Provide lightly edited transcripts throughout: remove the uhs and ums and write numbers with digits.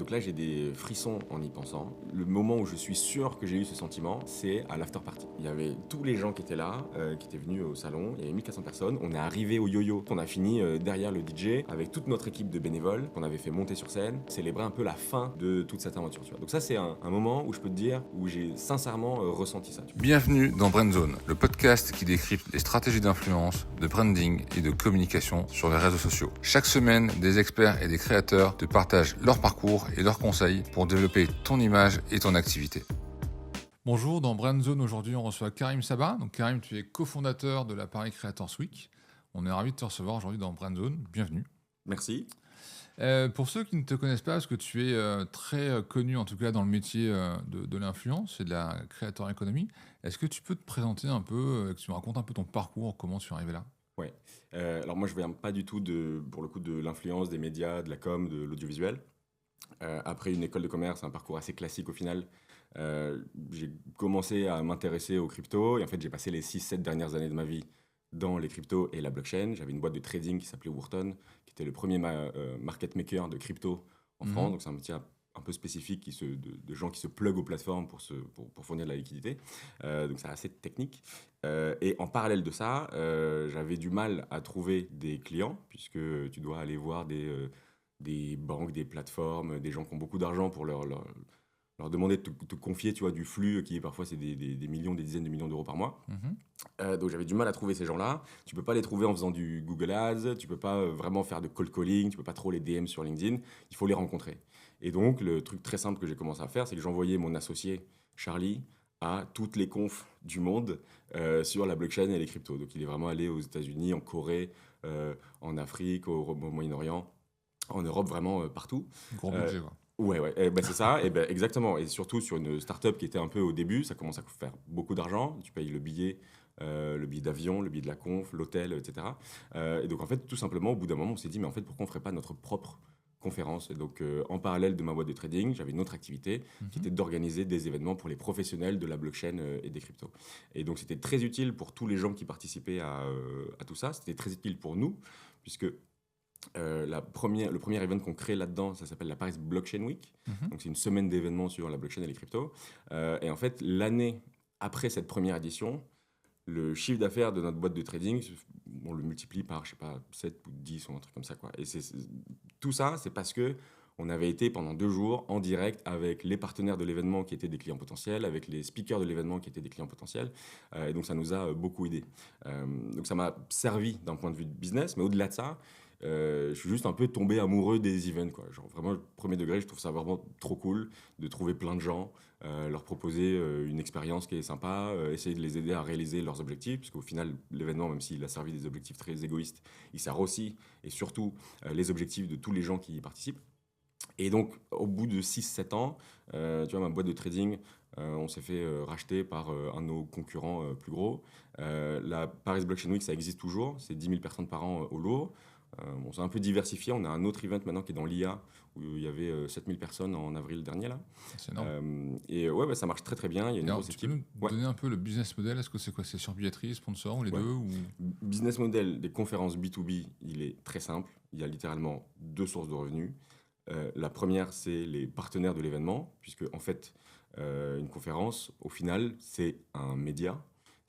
Donc là, j'ai des frissons en y pensant. Le moment où je suis sûr que j'ai eu ce sentiment, c'est à l'after party. Il y avait tous les gens qui étaient là, qui étaient venus au salon. Il y avait 1400 personnes. On est arrivé au yo-yo. On a fini derrière le DJ avec toute notre équipe de bénévoles qu'on avait fait monter sur scène, célébrer un peu la fin de toute cette aventure. Tu vois. Donc ça, c'est un moment où je peux te dire où j'ai sincèrement ressenti ça. Bienvenue dans Brandzone, le podcast qui décrypte les stratégies d'influence, de branding et de communication sur les réseaux sociaux. Chaque semaine, des experts et des créateurs te partagent leur parcours et leurs conseils pour développer ton image et ton activité. Bonjour, dans Brandzone, aujourd'hui, on reçoit Karim Saba. Donc Karim, tu es cofondateur de la Paris Creators Week. On est ravis de te recevoir aujourd'hui dans Brandzone. Bienvenue. Merci. Pour ceux qui ne te connaissent pas, parce que tu es très connu en tout cas dans le métier de l'influence et de la creator economy, est-ce que tu peux te présenter un peu, que tu me racontes un peu ton parcours, comment tu es arrivé là? Ouais. Alors moi, je viens pas du tout pour le coup de l'influence, des médias, de la com, de l'audiovisuel. Après une école de commerce, un parcours assez classique au final, j'ai commencé à m'intéresser aux cryptos et en fait j'ai passé les 6-7 dernières années de ma vie dans les cryptos et la blockchain. J'avais une boîte de trading qui s'appelait Wharton, qui était le premier market maker de crypto en France. Donc c'est un métier un peu spécifique de gens qui se pluguent aux plateformes pour fournir de la liquidité. Donc c'est assez technique. Et en parallèle de ça, j'avais du mal à trouver des clients, puisque tu dois aller voir des banques, des plateformes, des gens qui ont beaucoup d'argent pour leur demander de te confier, tu vois, du flux qui parfois c'est des millions, des dizaines de millions d'euros par mois. Donc j'avais du mal à trouver ces gens-là. Tu peux pas les trouver en faisant du Google Ads, tu peux pas vraiment faire de cold calling, tu peux pas trop les DM sur LinkedIn, il faut les rencontrer. Et donc le truc très simple que j'ai commencé à faire, c'est que j'envoyais mon associé Charlie à toutes les confs du monde sur la blockchain et les cryptos. Donc il est vraiment allé aux États-Unis, en Corée, en Afrique, au Moyen-Orient, en Europe, vraiment partout. Gros Euh, budget, quoi. Ouais, ouais, c'est ça, et exactement. Et surtout sur une startup qui était un peu au début, ça commence à faire beaucoup d'argent. Tu payes le billet d'avion, le billet de la conf, l'hôtel, etc. Et donc en fait, tout simplement, au bout d'un moment, on s'est dit, mais en fait, pourquoi on ne ferait pas notre propre conférence? Et donc en parallèle de ma boîte de trading, j'avais une autre activité qui était d'organiser des événements pour les professionnels de la blockchain et des cryptos. Et donc c'était très utile pour tous les gens qui participaient à tout ça. C'était très utile pour nous, puisque le premier event qu'on crée là-dedans, ça s'appelle la Paris Blockchain Week. Donc c'est une semaine d'événements sur la blockchain et les cryptos. Et en fait, l'année après cette première édition, le chiffre d'affaires de notre boîte de trading, on le multiplie par, je sais pas, 7 ou 10 ou un truc comme ça, quoi. Et tout ça, c'est parce que on avait été pendant 2 jours en direct avec les partenaires de l'événement qui étaient des clients potentiels, avec les speakers de l'événement qui étaient des clients potentiels. Et donc ça nous a beaucoup aidé. Donc ça m'a servi d'un point de vue de business, mais au-delà de ça, je suis juste un peu tombé amoureux des events, quoi. Genre vraiment, premier degré, je trouve ça vraiment trop cool de trouver plein de gens, leur proposer une expérience qui est sympa, essayer de les aider à réaliser leurs objectifs, parce qu'au final, l'événement, même s'il a servi des objectifs très égoïstes, il sert aussi et surtout les objectifs de tous les gens qui y participent. Et donc, au bout de 6-7 ans, tu vois, ma boîte de trading, on s'est fait racheter par un de nos concurrents plus gros. La Paris Blockchain Week, ça existe toujours, c'est 10 000 personnes par an au Louvre. On s'est un peu diversifié, on a un autre event maintenant qui est dans l'IA, où il y avait 7000 personnes en avril dernier. Là. C'est énorme. Et ouais, ça marche très très bien, il y a une Alors, grosse tu peux équipe. nous donner un peu le business model? Est-ce que c'est quoi? C'est sur billetterie, sponsor ou les Ouais. deux ou... Business model des conférences B2B, il est très simple. Il y a littéralement 2 sources de revenus. La première, c'est les partenaires de l'événement, puisque en fait, une conférence, au final, c'est un média.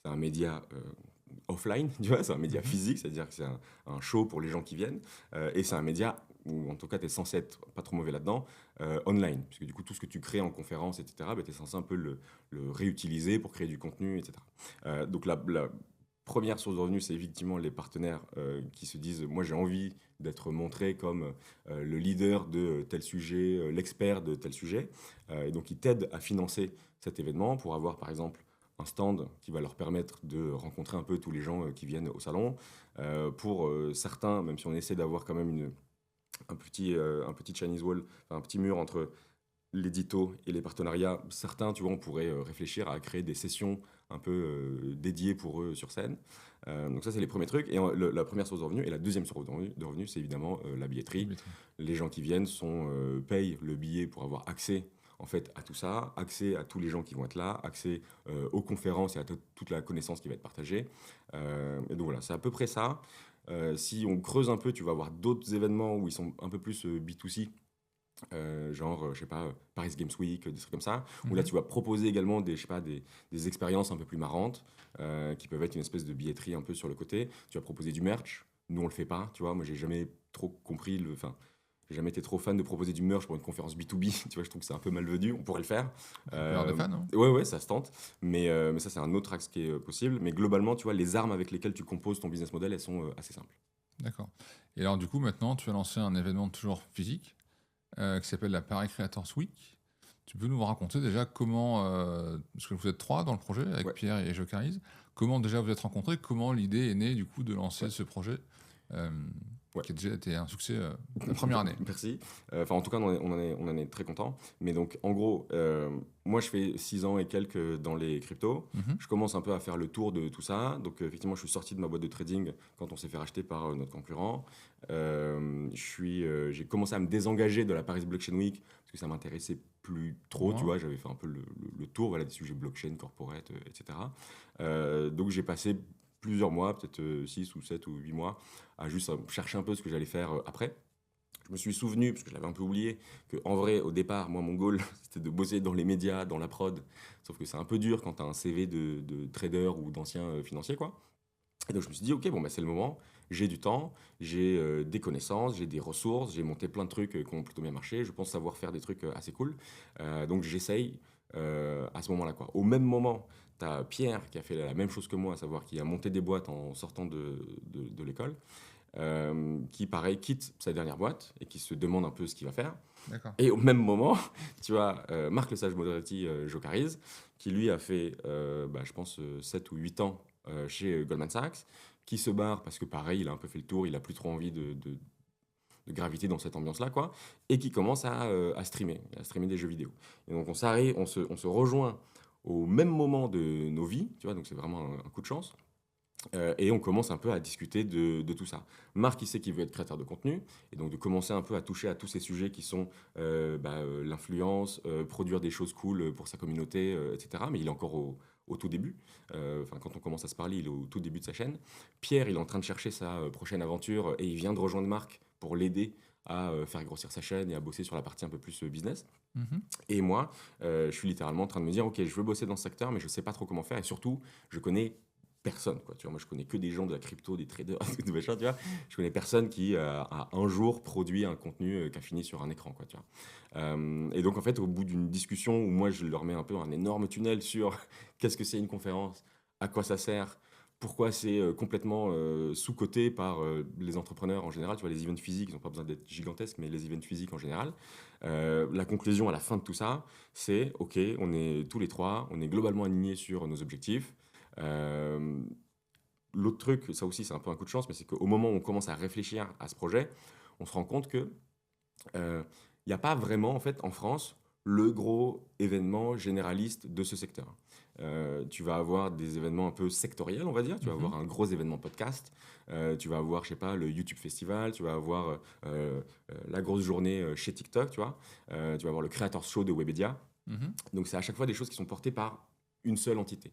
C'est un média offline, tu vois, c'est un média physique, c'est-à-dire que c'est un show pour les gens qui viennent. Et c'est un média où, en tout cas, tu es censé être pas trop mauvais là-dedans, online. Puisque du coup, tout ce que tu crées en conférence, etc., tu es censé un peu le réutiliser pour créer du contenu, etc. Donc la première source de revenus, c'est effectivement les partenaires qui se disent, moi j'ai envie d'être montré comme le leader de tel sujet, l'expert de tel sujet. Et donc ils t'aident à financer cet événement pour avoir par exemple un stand qui va leur permettre de rencontrer un peu tous les gens qui viennent au salon. Pour certains, même si on essaie d'avoir quand même un petit Chinese wall, enfin, un petit mur entre l'édito et les partenariats, certains, tu vois, on pourrait réfléchir à créer des sessions un peu dédiées pour eux sur scène. Donc ça, c'est les premiers trucs. Et la première source de revenus. Et la deuxième source de revenus, c'est évidemment la billetterie. Les gens qui viennent payent le billet pour avoir accès en fait à tout ça, accès à tous les gens qui vont être là, accès aux conférences et à toute la connaissance qui va être partagée. Et donc voilà, c'est à peu près ça. Si on creuse un peu, tu vas avoir d'autres événements où ils sont un peu plus B2C, genre, je sais pas, Paris Games Week, des trucs comme ça, où là Mhm. tu vas proposer également des, je sais pas, des expériences un peu plus marrantes, qui peuvent être une espèce de billetterie un peu sur le côté. Tu vas proposer du merch. Nous, on le fait pas, tu vois. Moi, j'ai jamais trop compris enfin, j'ai jamais été trop fan de proposer du merch pour une conférence B2B. Tu vois, je trouve que c'est un peu malvenu. On pourrait le faire. Ça peut y avoir des fans, hein. Ouais, ouais, ça se tente. Mais ça, c'est un autre axe qui est possible. Mais globalement, tu vois, les armes avec lesquelles tu composes ton business model, elles sont assez simples. D'accord. Et alors, du coup, maintenant, tu as lancé un événement toujours physique qui s'appelle la Paris Creators Week. Tu peux nous raconter déjà comment, parce que vous êtes trois dans le projet avec Ouais. Pierre et Jocarise, comment déjà vous êtes rencontrés, comment l'idée est née du coup de lancer Ouais. ce projet euh, Ouais. qui a déjà été un succès la première année. Merci. Enfin, en tout cas, on en est très content. Mais donc, en gros, moi, je fais 6 ans et quelques dans les cryptos. Mhm. Je commence un peu à faire le tour de tout ça. Donc, effectivement, je suis sorti de ma boîte de trading quand on s'est fait racheter par notre concurrent. J'ai commencé à me désengager de la Paris Blockchain Week parce que ça m'intéressait plus trop, tu Ouais. vois. J'avais fait un peu le tour, voilà, des sujets blockchain, corporate, etc. Donc, j'ai passé plusieurs mois, peut-être 6 ou 7 ou 8 mois, à juste chercher un peu ce que j'allais faire après. Je me suis souvenu, parce que je l'avais un peu oublié, que en vrai, au départ, moi, mon goal, c'était de bosser dans les médias, dans la prod. Sauf que c'est un peu dur quand tu as un CV de trader ou d'ancien financier, quoi. Et donc, je me suis dit, OK, bon, bah, c'est le moment. J'ai du temps, j'ai des connaissances, j'ai des ressources, j'ai monté plein de trucs qui ont plutôt bien marché. Je pense savoir faire des trucs assez cool. Donc, j'essaye à ce moment-là, quoi. Au même moment, tu as Pierre qui a fait la même chose que moi, à savoir qui a monté des boîtes en sortant de l'école, qui, pareil, quitte sa dernière boîte et qui se demande un peu ce qu'il va faire. D'accord. Et au même moment, tu as Marc Lesage Moderati Jocarise, qui lui a fait, je pense, 7 ou 8 ans chez Goldman Sachs, qui se barre parce que, pareil, il a un peu fait le tour, il a plus trop envie de graviter dans cette ambiance-là, quoi, et qui commence à streamer des jeux vidéo. Et donc, on se rejoint au même moment de nos vies, tu vois, donc c'est vraiment un coup de chance. Et on commence un peu à discuter de tout ça. Marc, il sait qu'il veut être créateur de contenu, et donc de commencer un peu à toucher à tous ces sujets qui sont l'influence, produire des choses cool pour sa communauté, etc. Mais il est encore au tout début. Enfin, quand on commence à se parler, il est au tout début de sa chaîne. Pierre, il est en train de chercher sa prochaine aventure, et il vient de rejoindre Marc pour l'aider à faire grossir sa chaîne et à bosser sur la partie un peu plus business. Mhm. Et moi, je suis littéralement en train de me dire, ok, je veux bosser dans ce secteur, mais je ne sais pas trop comment faire, et surtout, je connais personne, quoi. Tu vois, moi, je connais que des gens de la crypto, des traders, des machins, tu vois. Je connais personne qui a un jour produit un contenu qui a fini sur un écran, quoi, tu vois. Et donc, en fait, au bout d'une discussion où moi, je leur mets un peu un énorme tunnel sur qu'est-ce que c'est une conférence, à quoi ça sert, pourquoi c'est complètement sous-coté par les entrepreneurs en général. Tu vois, les events physiques, ils n'ont pas besoin d'être gigantesques, mais les events physiques en général. La conclusion à la fin de tout ça, c'est, OK, on est tous les trois, on est globalement alignés sur nos objectifs. Euh, L'autre truc, ça aussi c'est un peu un coup de chance, mais c'est qu'au moment où on commence à réfléchir à ce projet, on se rend compte que il n'y a pas vraiment en fait en France le gros événement généraliste de ce secteur. Tu vas avoir des événements un peu sectoriels, on va dire. Tu vas Mhm. avoir un gros événement podcast. Tu vas avoir, je sais pas, le YouTube Festival. Tu vas avoir la grosse journée chez TikTok, tu vois. Tu vas avoir le Creators Show de Webedia. Mhm. Donc c'est à chaque fois des choses qui sont portées par une seule entité.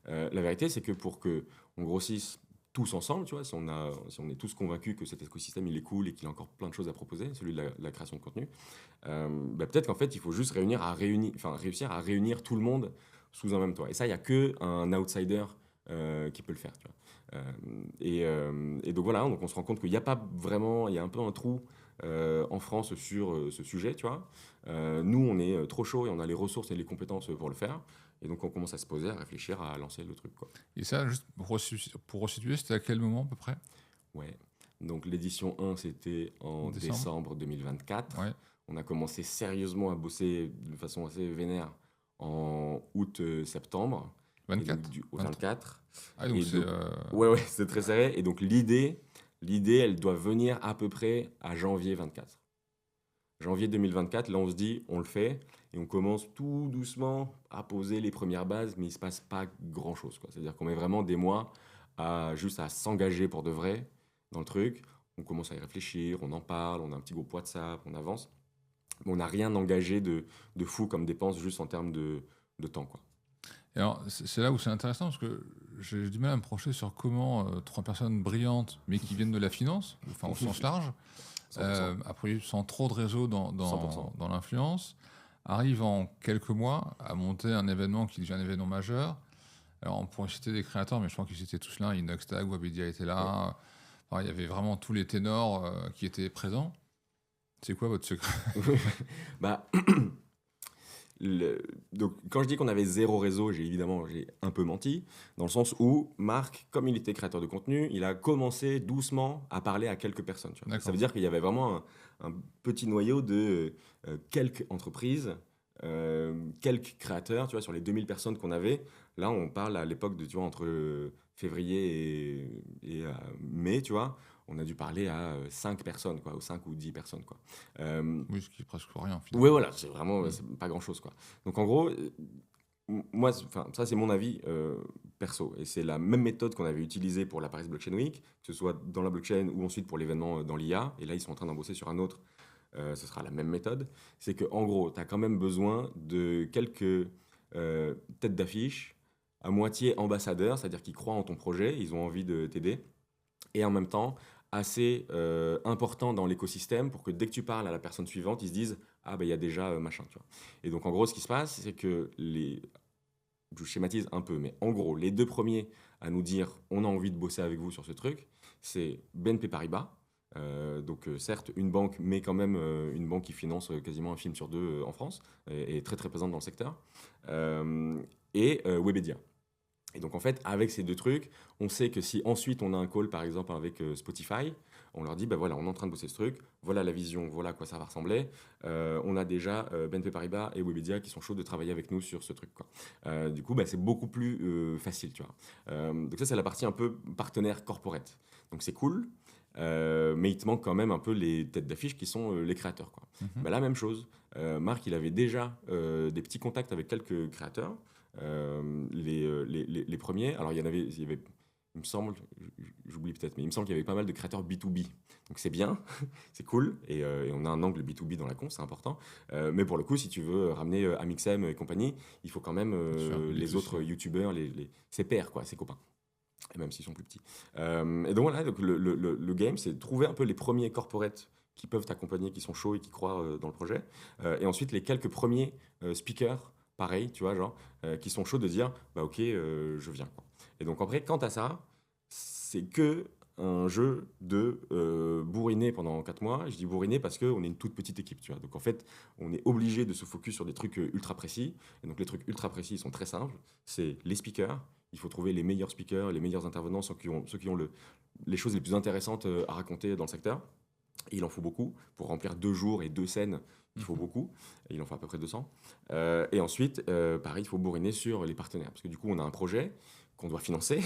La vérité, c'est que pour que on grossisse tous ensemble, tu vois, si on est tous convaincus que cet écosystème il est cool et qu'il a encore plein de choses à proposer, celui de la création de contenu, peut-être qu'en fait il faut juste réussir à réunir tout le monde sous un même toit. Et ça, il n'y a que un outsider qui peut le faire, tu vois. Et donc voilà, donc on se rend compte qu'il n'y a pas vraiment, il y a un peu un trou en France sur ce sujet, tu vois. Nous, on est trop chaud et on a les ressources et les compétences pour le faire. Et donc, on commence à se poser, à réfléchir, à lancer le truc, quoi. Et ça, juste pour resituer, c'était à quel moment à peu près? Ouais. Donc, l'édition 1, c'était en Décembre? décembre 2024. Ouais. On a commencé sérieusement à bosser de façon assez vénère en août-septembre. Et donc, 24? au 23. 24. Ah, donc Et c'est... donc, ouais, c'est très serré. Et donc, l'idée, elle doit venir à peu près à janvier 24. Janvier 2024, là on se dit, on le fait, et on commence tout doucement à poser les premières bases, mais il ne se passe pas grand-chose, quoi. C'est-à-dire qu'on met vraiment des mois juste à s'engager pour de vrai dans le truc. On commence à y réfléchir, on en parle, on a un petit groupe WhatsApp, on avance. Mais on n'a rien engagé de fou comme dépense juste en termes de temps, quoi. Et alors, c'est là où c'est intéressant, parce que j'ai du mal à me projeter sur comment 3 personnes brillantes, mais qui viennent de la finance, enfin au sens large, 100%. après sans trop de réseau 100%. dans l'influence, arrivent en quelques mois à monter un événement qui devient un événement majeur. Alors, on pourrait citer des créateurs, mais je crois qu'ils étaient tous là. Inoxtag, Webedia était Ouais. là. Enfin, il y avait vraiment tous les ténors qui étaient présents. C'est quoi votre secret? Bah, donc, quand je dis qu'on avait zéro réseau, j'ai un peu menti, dans le sens où Marc, comme il était créateur de contenu, il a commencé doucement à parler à quelques personnes. Tu vois. Ça D'accord. veut dire qu'il y avait vraiment un petit noyau de quelques entreprises, quelques créateurs, tu vois, sur les 2000 personnes qu'on avait. Là, on parle à l'époque de, tu vois, entre février et mai, tu vois, on a dû parler à 5 personnes, quoi, ou 5 ou 10 personnes, quoi. Oui, ce qui est presque rien, Ouais, finalement. voilà, c'est vraiment Mm. c'est pas grand-chose, quoi. Donc en gros, moi, enfin, ça c'est mon avis perso, et c'est la même méthode qu'on avait utilisée pour la Paris Blockchain Week, que ce soit dans la blockchain ou ensuite pour l'événement dans l'IA, et là ils sont en train d'en bosser sur un autre, ce sera la même méthode. C'est que en gros, tu as quand même besoin de quelques têtes d'affiche, à moitié ambassadeurs, c'est-à-dire qu'ils croient en ton projet, ils ont envie de t'aider, et en même temps assez important dans l'écosystème pour que dès que tu parles à la personne suivante, ils se disent ah ben il y a déjà machin, tu vois. Et donc en gros ce qui se passe, c'est que je schématise un peu, mais en gros les deux premiers à nous dire on a envie de bosser avec vous sur ce truc, c'est BNP Paribas. Donc certes une banque, mais quand même une banque qui finance quasiment un film sur deux en France et très très présente dans le secteur. Et Webedia. Et donc en fait, avec ces deux trucs, on sait que si ensuite on a un call par exemple avec Spotify, on leur dit, bah voilà, on est en train de bosser ce truc, voilà la vision, voilà à quoi ça va ressembler. On a déjà BNP Paribas et Webedia qui sont chauds de travailler avec nous sur ce truc, quoi. Du coup, bah, c'est beaucoup plus facile, tu vois. Donc ça, c'est la partie un peu partenaire corporate. Donc c'est cool, mais il te manque quand même un peu les têtes d'affiche qui sont les créateurs, quoi. Mhm. Bah, la même chose. Marc, il avait déjà des petits contacts avec quelques créateurs. Les premiers, alors il y avait, il me semble, j'oublie peut-être, mais il me semble qu'il y avait pas mal de créateurs B2B. Donc c'est bien, c'est cool, et on a un angle B2B dans la con, c'est important. Mais pour le coup, si tu veux ramener Amixem et compagnie, il faut quand même Bien sûr, les B2C. autres youtubeurs, ses pairs, quoi, ses copains. Et même s'ils sont plus petits. Et donc voilà, donc le game, c'est de trouver un peu les premiers corporates qui peuvent t'accompagner, qui sont chauds et qui croient dans le projet. Et ensuite, les quelques premiers speakers, pareil, tu vois, genre, qui sont chauds de dire, bah ok, je viens, quoi. Et donc après, quant à ça, c'est que un jeu de bourriner pendant 4 mois. Je dis bourriner parce qu'on est une toute petite équipe, tu vois. Donc en fait, on est obligé de se focus sur des trucs ultra précis. Et donc les trucs ultra précis, ils sont très simples. C'est les speakers. Il faut trouver les meilleurs speakers, les meilleurs intervenants, ceux qui ont les choses les plus intéressantes à raconter dans le secteur. Et il en faut beaucoup. Pour remplir 2 jours et 2 scènes, il faut Mhm. beaucoup. Et il en faut à peu près 200. Et ensuite, pareil, il faut bourriner sur les partenaires. Parce que du coup, on a un projet qu'on doit financer.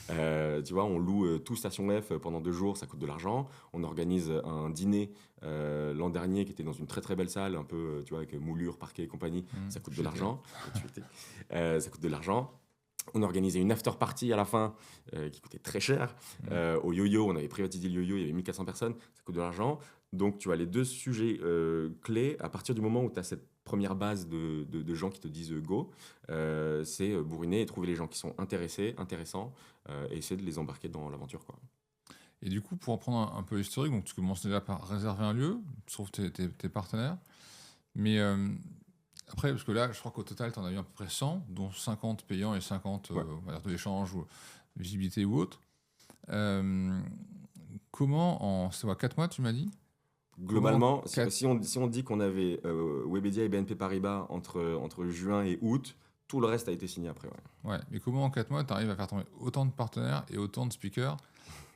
Tu vois, on loue tout Station F pendant 2 jours, ça coûte de l'argent. On organise un dîner l'an dernier qui était dans une très très belle salle, un peu, tu vois, avec moulure, parquet et compagnie. Mhm. Ça coûte de J'étais. l'argent. Tu étais. Ça coûte de l'argent. On organisait une after party à la fin qui coûtait très cher. Mhm. Au yo-yo, on avait privatisé le yo-yo, il y avait 1400 personnes, ça coûte de l'argent. Donc tu as les deux sujets clés. À partir du moment où tu as cette première base de gens qui te disent go, c'est bourriner et trouver les gens qui sont intéressés, intéressants, et essayer de les embarquer dans l'aventure, quoi. Et du coup, pour reprendre un peu l'historique, donc tu commences déjà par réserver un lieu, tu trouves tes partenaires. Mais après, parce que là, je crois qu'au total, tu en as eu à peu près 100, dont 50 payants et 50 Ouais. on va dire de l'échange ou visibilité ou autre. Euh, comment, c'est quoi, 4 mois, tu m'as dit? Comment Globalement, si, quatre- si on dit qu'on avait Webedia et BNP Paribas entre juin et août, tout le reste a été signé après. Ouais. Ouais, mais comment en 4 mois, tu arrives à faire tomber autant de partenaires et autant de speakers?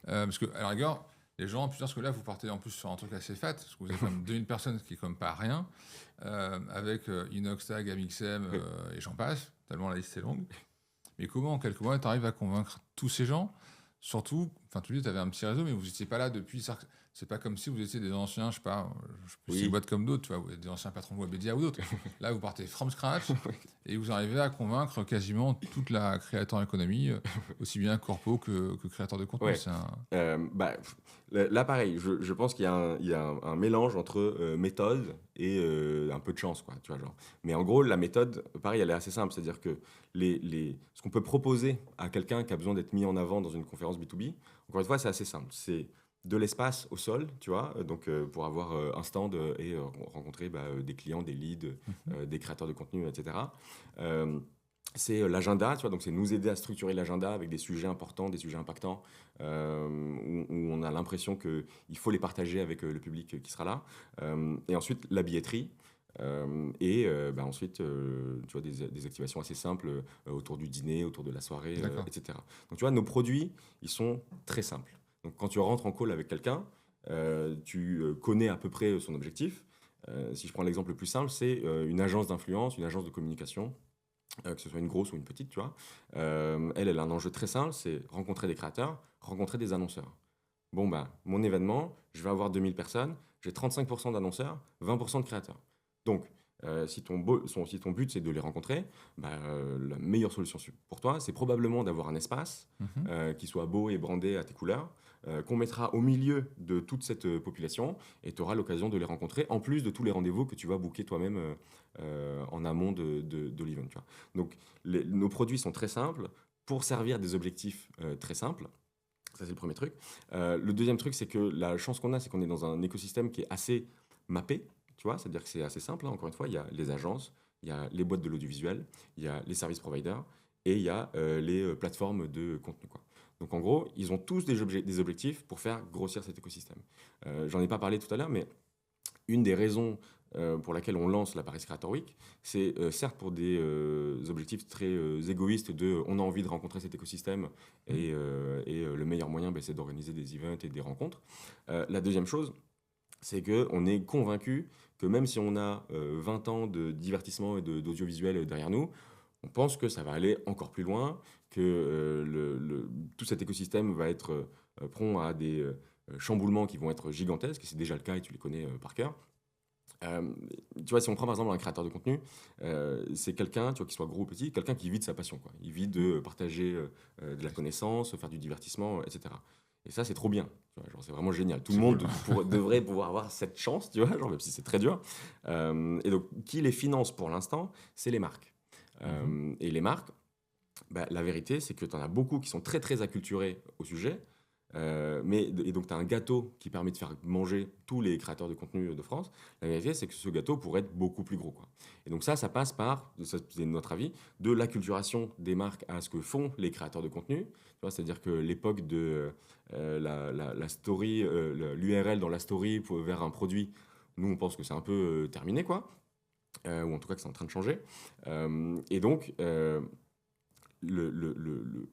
Parce que, à la rigueur, les gens, putain, parce que là, vous partez en plus sur un truc assez fat, parce que vous avez quand même 2000 personnes, ce qui est comme pas rien, avec Inoxtag, Amixem, et j'en passe, tellement la liste est longue. Mais comment, en quelques mois, tu arrives à convaincre tous ces gens? Surtout, enfin, tu dis, tu avais un petit réseau, mais vous n'étiez pas là depuis. C'est pas comme si vous étiez des anciens, je sais pas, c'est Oui. une boîte comme d'autres, tu vois, vous êtes des anciens patrons de Webedia ou d'autres. Là, vous partez from scratch et vous arrivez à convaincre quasiment toute la créateur économie, aussi bien corpo que créateur de contenu. Ouais. Bah, là, pareil, je pense qu'il y a un mélange entre méthode et un peu de chance, quoi, tu vois, genre. Mais en gros, la méthode, pareil, elle est assez simple. C'est-à-dire que ce qu'on peut proposer à quelqu'un qui a besoin d'être mis en avant dans une conférence B2B, encore une fois, c'est assez simple. C'est de l'espace au sol, tu vois, donc pour avoir un stand et rencontrer des clients, des leads, des créateurs de contenu, etc. Euh, c'est l'agenda, tu vois, donc c'est nous aider à structurer l'agenda avec des sujets importants, des sujets impactants, où on a l'impression qu'il faut les partager avec le public qui sera là. Et ensuite, la billetterie. Ensuite, tu vois, des activations assez simples autour du dîner, autour de la soirée, D'accord. etc. Donc, tu vois, nos produits, ils sont très simples. Donc, quand tu rentres en call avec quelqu'un, tu connais à peu près son objectif. Si je prends l'exemple le plus simple, c'est une agence d'influence, une agence de communication que ce soit une grosse ou une petite, tu vois. Elle a un enjeu très simple, c'est rencontrer des créateurs, rencontrer des annonceurs. Bon, bah, mon événement, je vais avoir 2000 personnes, j'ai 35% d'annonceurs, 20% de créateurs. Donc, si ton but, c'est de les rencontrer, la meilleure solution pour toi, c'est probablement d'avoir un espace Mhm. qui soit beau et brandé à tes couleurs, qu'on mettra au milieu de toute cette population, et tu auras l'occasion de les rencontrer, en plus de tous les rendez-vous que tu vas booker toi-même en amont de l'event. Tu vois. Donc, nos produits sont très simples pour servir des objectifs très simples. Ça, c'est le premier truc. Le deuxième truc, c'est que la chance qu'on a, c'est qu'on est dans un écosystème qui est assez mappé, tu vois, c'est-à-dire que c'est assez simple, hein. Encore une fois, il y a les agences, il y a les boîtes de l'audiovisuel, il y a les service providers et il y a les plateformes de contenu, quoi. Donc en gros, ils ont tous des objectifs pour faire grossir cet écosystème. J'en ai pas parlé tout à l'heure, mais une des raisons pour laquelle on lance la Paris Creator Week, c'est certes pour des objectifs très égoïstes de on a envie de rencontrer cet écosystème et le meilleur moyen, c'est d'organiser des events et des rencontres. La deuxième chose, c'est qu'on est convaincu que même si on a 20 ans de divertissement et d'audiovisuel derrière nous, on pense que ça va aller encore plus loin, que tout cet écosystème va être prompt à des chamboulements qui vont être gigantesques, et c'est déjà le cas et tu les connais par cœur. Euh, Tu vois, si on prend par exemple un créateur de contenu, c'est quelqu'un, tu vois, qui soit gros ou petit, quelqu'un qui vit de sa passion, quoi. Il vit de partager de la connaissance, faire du divertissement, etc. Et ça, c'est trop bien. Tu vois, genre, c'est vraiment génial. Tout le C'est monde cool. devrait pouvoir avoir cette chance, tu vois, genre, même si c'est très dur. Et donc, qui les finance pour l'instant, c'est les marques. Mhm. Et les marques, la vérité, c'est que tu en as beaucoup qui sont très, très acculturés au sujet. Et donc, tu as un gâteau qui permet de faire manger tous les créateurs de contenu de France. La vérité, c'est que ce gâteau pourrait être beaucoup plus gros, quoi. Et donc ça passe par, ça, c'est notre avis, de l'acculturation des marques à ce que font les créateurs de contenu. Tu vois, c'est-à-dire que l'époque de la story, l'URL dans la story vers un produit, nous, on pense que c'est un peu terminé, quoi. Ou en tout cas que c'est en train de changer. Et donc, le- le- le- le-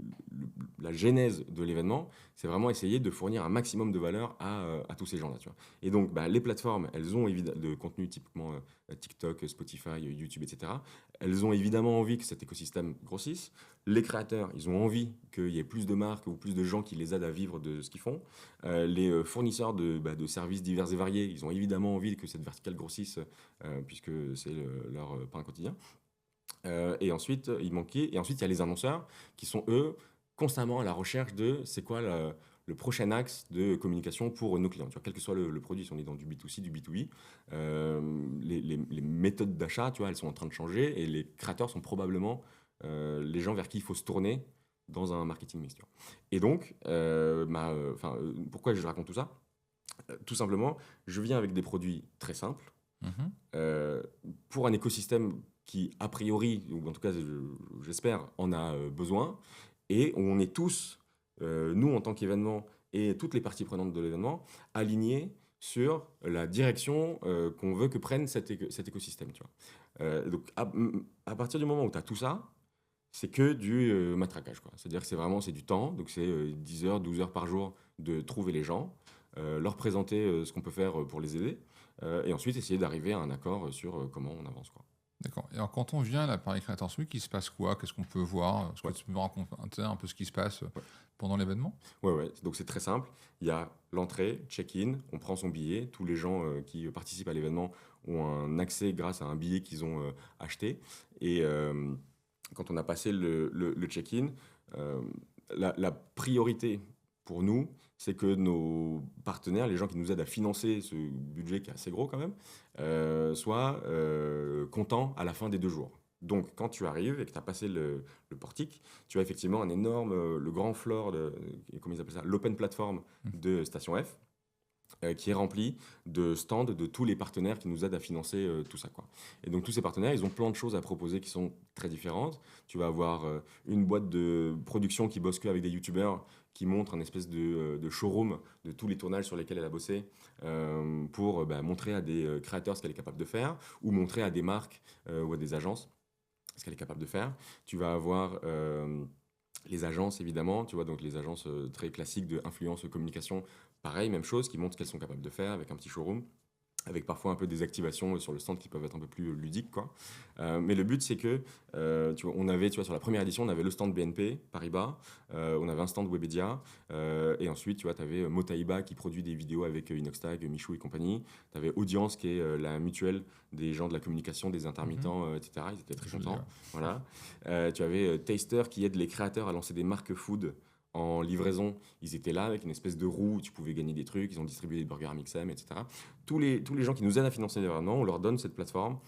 la genèse de l'événement, c'est vraiment essayer de fournir un maximum de valeur à tous ces gens-là. Tu vois. Et donc, les plateformes, elles ont évidemment de contenu typiquement TikTok, Spotify, YouTube, etc. Elles ont évidemment envie que cet écosystème grossisse. Les créateurs, ils ont envie qu'il y ait plus de marques ou plus de gens qui les aident à vivre de ce qu'ils font. Les fournisseurs de services divers et variés, ils ont évidemment envie que cette verticale grossisse, puisque c'est leur pain quotidien. Et ensuite, il y a les annonceurs qui sont, eux, constamment à la recherche de c'est quoi le prochain axe de communication pour nos clients. Tu vois, quel que soit le produit, si on est dans du B2C, du B2B, les méthodes d'achat, tu vois, elles sont en train de changer et les créateurs sont probablement les gens vers qui il faut se tourner dans un marketing mix. Tu vois. Et donc, pourquoi je raconte tout ça? Tout simplement, je viens avec des produits très simples Mhm. euh, pour un écosystème qui, a priori, ou en tout cas, j'espère, en a besoin, et où on est tous, nous en tant qu'événement, et toutes les parties prenantes de l'événement, alignés sur la direction qu'on veut que prenne cet écosystème. Tu vois. Donc, à partir du moment où tu as tout ça, c'est que du matraquage, quoi. C'est-à-dire que c'est du temps, donc c'est 10 heures, 12 heures par jour de trouver les gens, leur présenter ce qu'on peut faire pour les aider, et ensuite essayer d'arriver à un accord sur comment on avance, quoi. D'accord. Et alors, quand on vient à la Paris Creators Week, il se passe quoi? Qu'est-ce qu'on peut voir? Est-ce que Ouais. tu peux me raconter un peu ce qui se passe Ouais. pendant l'événement? Ouais, ouais. Donc c'est très simple. Il y a l'entrée, check-in, on prend son billet. Tous les gens qui participent à l'événement ont un accès grâce à un billet qu'ils ont acheté. Et quand on a passé le check-in, euh, la priorité pour nous, c'est que nos partenaires, les gens qui nous aident à financer ce budget qui est assez gros quand même, soient contents à la fin des 2 jours. Donc, quand tu arrives et que tu as passé le portique, tu as effectivement un énorme, le grand floor, comment ils appellent ça, l'open platform de Station F, qui est rempli de stands de tous les partenaires qui nous aident à financer tout ça, quoi. Et donc tous ces partenaires, ils ont plein de choses à proposer qui sont très différentes. Tu vas avoir une boîte de production qui bosse que avec des youtubeurs qui montre un espèce de showroom de tous les tournages sur lesquels elle a bossé pour montrer à des créateurs ce qu'elle est capable de faire ou montrer à des marques ou à des agences ce qu'elle est capable de faire. Tu vas avoir les agences, évidemment, tu vois, donc les agences très classiques de influence communication, pareil, même chose, qui montrent ce qu'elles sont capables de faire avec un petit showroom, avec parfois un peu des activations sur le stand qui peuvent être un peu plus ludiques, quoi. Mais le but, c'est que, tu vois, on avait, tu vois, sur la première édition, on avait le stand BNP, Paribas, on avait un stand Webedia, et ensuite, tu vois, tu avais Motaïba qui produit des vidéos avec Inoxtag, Michou et compagnie. Tu avais Audience, qui est la mutuelle des gens de la communication, des intermittents, etc. Ils étaient très Je l'ai, contents. ouais. Voilà. Tu avais Taster qui aide les créateurs à lancer des marques food en livraison. Ils étaient là avec une espèce de roue où tu pouvais gagner des trucs. Ils ont distribué des burgers Mixem, etc. Tous les gens qui nous aident à financer l'événement, on leur donne cette plateforme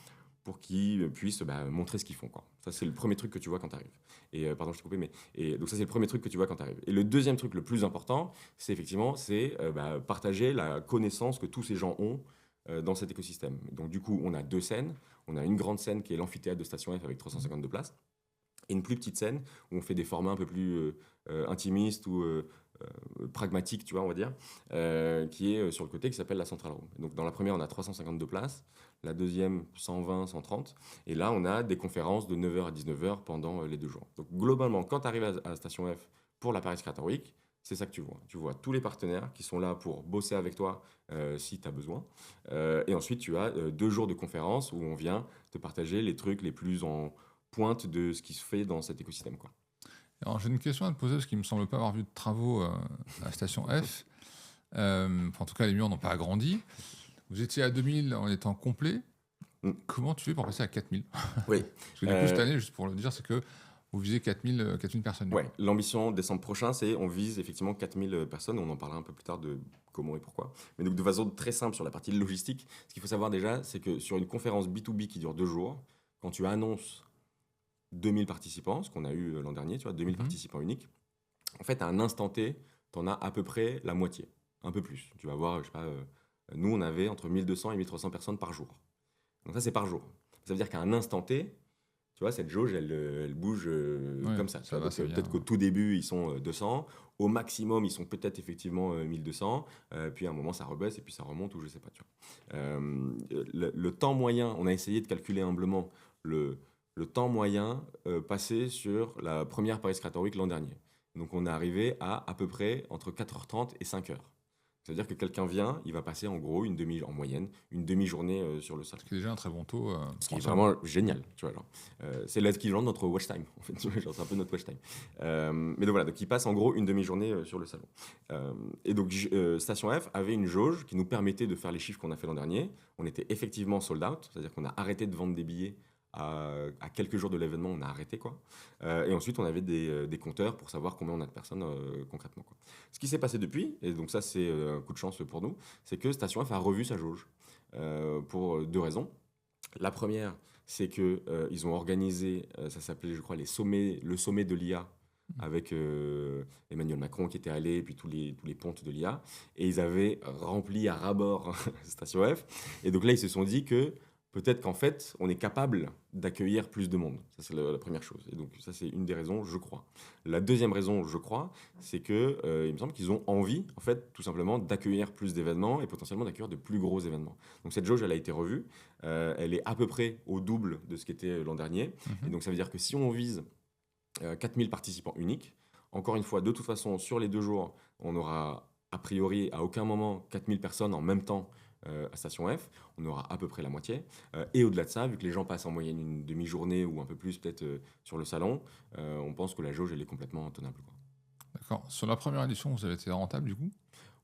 pour qu'ils puissent montrer ce qu'ils font, quoi. Ça, c'est le premier truc que tu vois quand tu arrives. Et pardon, je t'ai coupé, mais donc ça, c'est le premier truc que tu vois quand tu arrives. Et le deuxième truc le plus important, c'est effectivement partager la connaissance que tous ces gens ont dans cet écosystème. Donc du coup, on a 2 scènes. On a une grande scène qui est l'amphithéâtre de Station F avec 352 places et une plus petite scène où on fait des formats un peu plus intimistes ou pragmatiques, tu vois, on va dire, qui est sur le côté, qui s'appelle la Central Room. Donc dans la première, on a 352 places, la deuxième, 120, 130, et là, on a des conférences de 9h à 19h pendant les 2 jours. Donc globalement, quand tu arrives à Station F pour la Paris Creator Week, c'est ça que tu vois. Tu vois tous les partenaires qui sont là pour bosser avec toi si tu as besoin. Et ensuite, tu as 2 jours de conférences où on vient te partager les trucs les plus en pointe de ce qui se fait dans cet écosystème, quoi. Alors, j'ai une question à te poser parce qu'il me semble pas avoir vu de travaux à la station F. En tout cas, les murs n'ont pas agrandi. Vous étiez à 2000 en étant complet. Mm. Comment tu fais pour passer à 4000? Oui. Parce que du coup, cette année, juste pour le dire, c'est que vous visez 4000 personnes. Du Ouais, coup. l'ambition décembre prochain, c'est on vise effectivement 4000 personnes. On en parlera un peu plus tard de comment et pourquoi. Mais donc de façon très simple sur la partie logistique, ce qu'il faut savoir déjà, c'est que sur une conférence B2B qui dure 2 jours, quand tu annonces 2000 participants, ce qu'on a eu l'an dernier, tu vois, 2000 participants uniques, en fait, à un instant T, tu en as à peu près la moitié, un peu plus. Tu vas voir, je sais pas, nous, on avait entre 1200 et 1300 personnes par jour. Donc ça, c'est par jour. Ça veut dire qu'à un instant T, tu vois, cette jauge, elle bouge Ouais, comme ça. Tu ça vois. va, Donc, ça vient. peut-être qu'au tout début, ils sont 200. Au maximum, ils sont peut-être effectivement 1200. Puis à un moment, ça rebaisse et puis ça remonte ou je sais pas. Tu vois. Le temps moyen, on a essayé de calculer humblement le temps moyen passé sur la première Paris Creator Week l'an dernier. Donc on est arrivé à peu près entre 4h30 et 5h. C'est-à-dire que quelqu'un vient, il va passer en gros en moyenne, une demi-journée sur le salon. Ce qui est déjà un très bon taux. Ce qui est vraiment génial, tu vois, genre. C'est l'équivalent de notre watch time, en fait, tu vois, genre, c'est un peu notre watch time. Mais donc voilà, donc il passe en gros une demi-journée sur le salon. Et donc Station F avait une jauge qui nous permettait de faire les chiffres qu'on a fait l'an dernier. On était effectivement sold out, c'est-à-dire qu'on a arrêté de vendre des billets à quelques jours de l'événement, on a arrêté, quoi. Et ensuite, on avait des compteurs pour savoir combien on a de personnes concrètement, quoi. Ce qui s'est passé depuis, et donc ça c'est un coup de chance pour nous, c'est que Station F a revu sa jauge pour 2 raisons. La première, c'est que ils ont organisé, ça s'appelait, je crois, le sommet de l'IA avec Emmanuel Macron qui était allé, et puis tous les pontes de l'IA, et ils avaient rempli à ras-bord Station F. Et donc là, ils se sont dit que peut-être qu'en fait, on est capable d'accueillir plus de monde. Ça, c'est la première chose. Et donc ça, c'est une des raisons, je crois. La deuxième raison, je crois, c'est que il me semble qu'ils ont envie, en fait, tout simplement, d'accueillir plus d'événements et potentiellement d'accueillir de plus gros événements. Donc cette jauge, elle a été revue. Elle est à peu près au double de ce qu'était l'an dernier. Et donc ça veut dire que si on vise 4000 participants uniques, encore une fois, de toute façon, sur les 2 jours, on aura a priori à aucun moment 4000 personnes en même temps à Station F, on aura à peu près la moitié. Et au-delà de ça, vu que les gens passent en moyenne une demi-journée ou un peu plus peut-être sur le salon, on pense que la jauge, elle est complètement tenable, quoi. D'accord. Sur la première édition, vous avez été rentable du coup?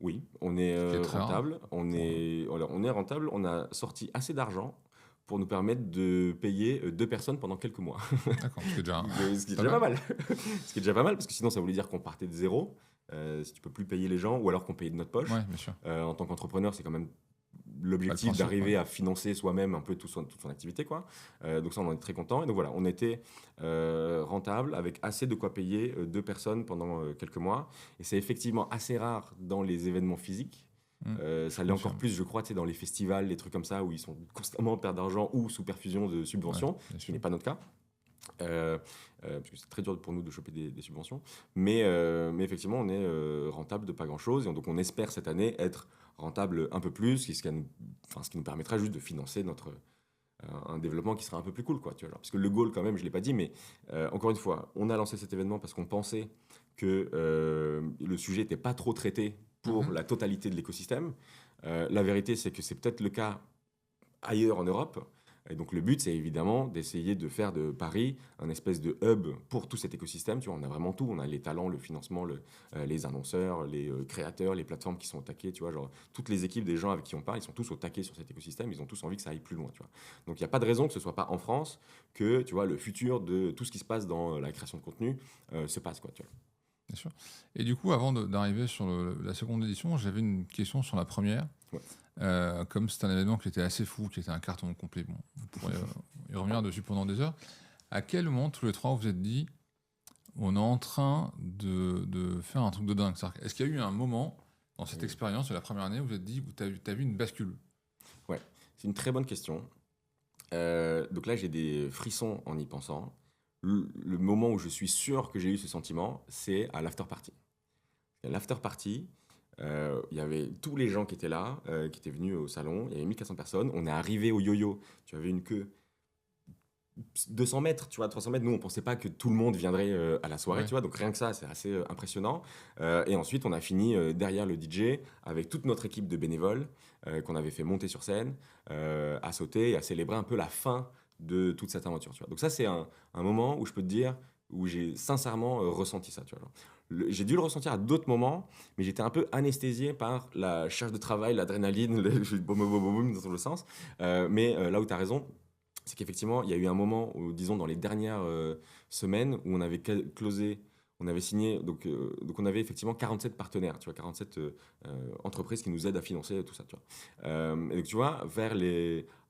Oui, on est Ce qui est très rare. rentable. On est rentable. On a sorti assez d'argent pour nous permettre de payer 2 personnes pendant quelques mois. D'accord. Ce qui est déjà Ce qui est pas déjà pas mal. mal. Ce qui est déjà pas mal, parce que sinon, ça voulait dire qu'on partait de zéro. Si tu peux plus payer les gens, ou alors qu'on payait de notre poche. Ouais, bien sûr. En tant qu'entrepreneur, c'est quand même Pas le l'objectif principe, d'arriver ouais. à financer soi-même un peu toute son activité, quoi. Donc ça, on en est très content. Et donc voilà, on était rentable avec assez de quoi payer 2 personnes pendant quelques mois. Et c'est effectivement assez rare dans les événements physiques. Ça l'est Bien encore sûr. plus, je crois, tu sais, dans les festivals, les trucs comme ça, où ils sont constamment en perte d'argent ou sous perfusion de subventions, Ouais, bien ce qui sûr. n'est pas notre cas. Parce que c'est très dur pour nous de choper des subventions. Mais effectivement, on est rentable de pas grand-chose. Et donc, on espère cette année être rentable un peu plus, ce qui nous permettra juste de financer un développement qui sera un peu plus cool, quoi, tu vois, genre. Parce que le goal, quand même, je ne l'ai pas dit, mais encore une fois, on a lancé cet événement parce qu'on pensait que le sujet n'était pas trop traité pour la totalité de l'écosystème. La vérité, c'est que c'est peut-être le cas ailleurs en Europe. Et donc le but, c'est évidemment d'essayer de faire de Paris un espèce de hub pour tout cet écosystème. Tu vois, on a vraiment tout. On a les talents, le financement, les annonceurs, les créateurs, les plateformes qui sont au taquet. Tu vois, genre toutes les équipes des gens avec qui on parle, ils sont tous au taquet sur cet écosystème. Ils ont tous envie que ça aille plus loin. Tu vois. Donc il n'y a pas de raison que ce soit pas en France que tu vois le futur de tout ce qui se passe dans la création de contenu se passe, quoi. Tu vois. Bien sûr. Et du coup, avant d'arriver sur la seconde édition, j'avais une question sur la première. Ouais. Comme c'est un événement qui était assez fou, qui était un carton complet, bon, vous pourrez y revenir dessus pendant des heures. À quel moment, tous les trois, vous vous êtes dit, on est en train de faire un truc de dingue? Est-ce qu'il y a eu un moment dans cette expérience de la première année où vous vous êtes dit, t'as vu une bascule? Ouais, c'est une très bonne question. Donc là, j'ai des frissons en y pensant. Le moment où je suis sûr que j'ai eu ce sentiment, c'est à l'after party. À l'after party, il y avait tous les gens qui étaient là, qui étaient venus au salon. Il y avait 1400 personnes. On est arrivé au yo-yo. Tu avais une queue 200 mètres, tu vois, 300 mètres. Nous, on pensait pas que tout le monde viendrait à la soirée, Ouais. tu vois. Donc rien que ça, c'est assez impressionnant. Et ensuite, on a fini derrière le DJ avec toute notre équipe de bénévoles qu'on avait fait monter sur scène, à sauter et à célébrer un peu la fin de toute cette aventure, tu vois. Donc ça, c'est un moment où je peux te dire où j'ai sincèrement ressenti ça, tu vois. Genre. J'ai dû le ressentir à d'autres moments, mais j'étais un peu anesthésié par la charge de travail, l'adrénaline, le boum, boum, boum, boum, dans tous les sens. Mais là où tu as raison, c'est qu'effectivement, il y a eu un moment, où, disons dans les dernières semaines, où on avait closé, on avait signé, donc on avait effectivement 47 partenaires, tu vois, 47 entreprises qui nous aident à financer tout ça, tu vois. Et donc tu vois,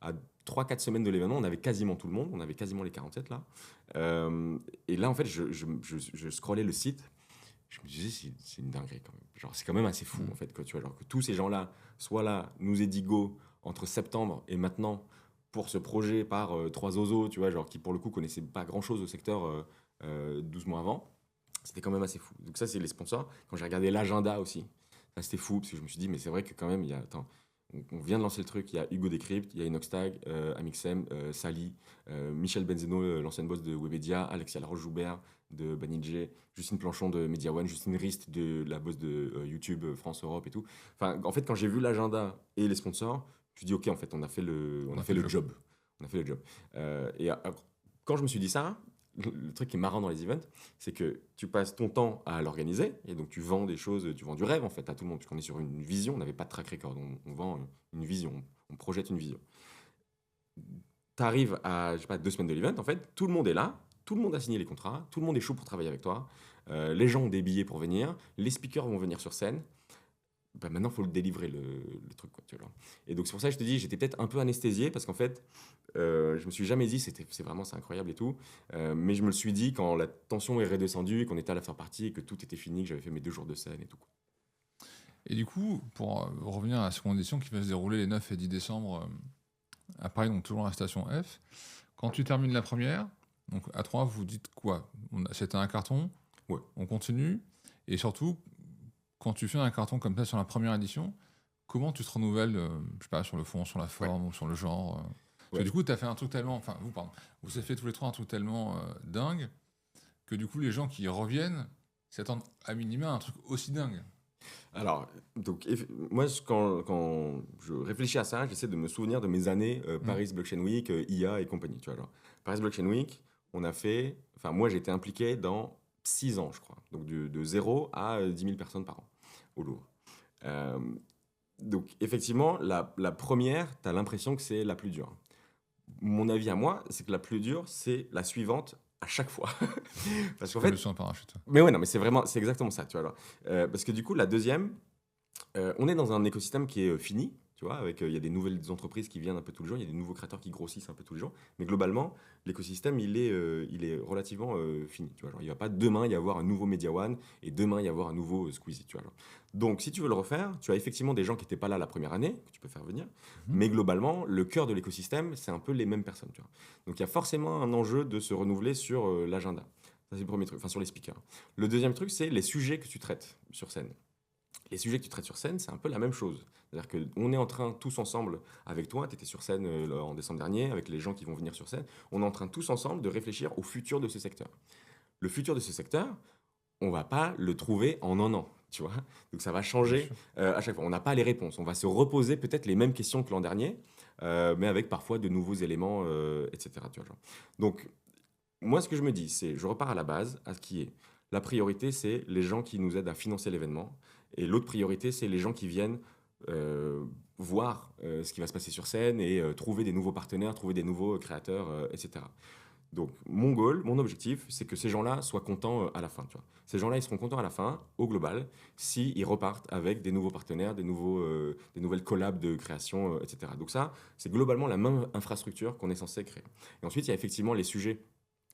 à 3-4 semaines de l'événement, on avait quasiment tout le monde, on avait quasiment les 47 là. Et là, en fait, je scrollais le site, je me disais, c'est une dinguerie quand même. Genre, c'est quand même assez fou, en fait, que, tu vois, genre, que tous ces gens-là soient là, nous aient dit go entre septembre et maintenant pour ce projet par trois oiseaux, tu vois, genre, qui pour le coup connaissaient pas grand-chose au secteur 12 mois avant. C'était quand même assez fou. Donc ça, c'est les sponsors. Quand j'ai regardé l'agenda aussi, ça c'était fou, parce que je me suis dit, mais c'est vrai que quand même, il y a... Attends, on vient de lancer le truc, il y a Hugo Décrypte, il y a Inoxtag, Amixem, Sally, Michel Benzeno, l'ancienne boss de Webedia, Alexia Laroche-Joubert de Banijé, Justine Planchon de Media One, Justine Rist de la boss de YouTube France Europe et tout. Enfin, en fait, quand j'ai vu l'agenda et les sponsors, je me suis dit, ok, en fait, on a fait le job. On a fait le job. Quand je me suis dit ça, le truc qui est marrant dans les events, c'est que tu passes ton temps à l'organiser, et donc tu vends des choses, tu vends du rêve en fait à tout le monde, puisqu'on est sur une vision, on n'avait pas de track record, on vend une vision, on projette une vision. Tu arrives à, je sais pas, 2 semaines de l'event, en fait, tout le monde est là, tout le monde a signé les contrats, tout le monde est chaud pour travailler avec toi, les gens ont des billets pour venir, les speakers vont venir sur scène, bah maintenant, il faut le délivrer, le truc, quoi, tu vois. Et donc, c'est pour ça que je te dis, j'étais peut-être un peu anesthésié, parce qu'en fait, je me suis jamais dit, c'est incroyable et tout, mais je me le suis dit quand la tension est redescendue, qu'on était à la fin partie, et que tout était fini, que j'avais fait mes 2 jours de scène et tout, quoi. Et du coup, pour revenir à la seconde édition qui va se dérouler les 9 et 10 décembre à Paris, donc toujours à la station F, quand tu termines la première, donc à 3, vous dites quoi? C'était un carton, Ouais. on continue, et surtout, quand tu fais un carton comme ça sur la première édition, comment tu te renouvelles, je sais pas, sur le fond, sur la forme ou sur le genre Parce que du coup, tu as fait un truc tellement, enfin, vous avez fait tous les trois un truc tellement dingue que du coup, les gens qui reviennent s'attendent à minima à un truc aussi dingue. Alors, moi, quand je réfléchis à ça, j'essaie de me souvenir de mes années Mmh. Paris Blockchain Week, IA et compagnie. Tu vois, genre, Paris Blockchain Week, moi, j'ai été impliqué dans 6 ans, je crois. Donc, de 0 à 10 000 personnes par an au Louvre. Euh, donc, effectivement, la première, tu as l'impression que c'est la plus dure. Mon avis à moi, c'est que la plus dure, c'est la suivante à chaque fois. Parce qu'en Comme le fait, saut en parachute. mais ouais, non, mais c'est exactement ça, tu vois. Parce que du coup, la deuxième, on est dans un écosystème qui est fini, tu vois, il y a des nouvelles entreprises qui viennent un peu tous les jours, il y a des nouveaux créateurs qui grossissent un peu tous les jours, mais globalement, l'écosystème, il est relativement fini, tu vois. Genre, il va pas demain y avoir un nouveau Media One et demain y avoir un nouveau Squeezie, tu vois. Genre. Donc, si tu veux le refaire, tu as effectivement des gens qui n'étaient pas là la première année, que tu peux faire venir, Mmh. mais globalement, le cœur de l'écosystème, c'est un peu les mêmes personnes, tu vois. Donc, il y a forcément un enjeu de se renouveler sur l'agenda. Ça, c'est le premier truc, enfin sur les speakers. Le deuxième truc, c'est les sujets que tu traites sur scène. Les sujets que tu traites sur scène, c'est un peu la même chose. C'est-à-dire qu'on est en train, tous ensemble, avec toi, tu étais sur scène en décembre dernier, avec les gens qui vont venir sur scène, on est en train tous ensemble de réfléchir au futur de ce secteur. Le futur de ce secteur, on va pas le trouver en un an, tu vois. Donc ça va Bien changer sûr. à chaque fois. On n'a pas les réponses. On va se reposer peut-être les mêmes questions que l'an dernier, mais avec parfois de nouveaux éléments, etc. Tu vois, genre. Donc moi, ce que je me dis, c'est, je repars à la base, à ce qui est. La priorité, c'est les gens qui nous aident à financer l'événement. Et l'autre priorité, c'est les gens qui viennent euh, voir ce qui va se passer sur scène et trouver des nouveaux partenaires, trouver des nouveaux créateurs, etc. Donc, mon goal, mon objectif, c'est que ces gens-là soient contents à la fin. Tu vois. Ces gens-là, ils seront contents à la fin, au global, s'ils repartent avec des nouveaux partenaires, des nouvelles collabs de création, etc. Donc ça, c'est globalement la même infrastructure qu'on est censé créer. Et ensuite, il y a effectivement les sujets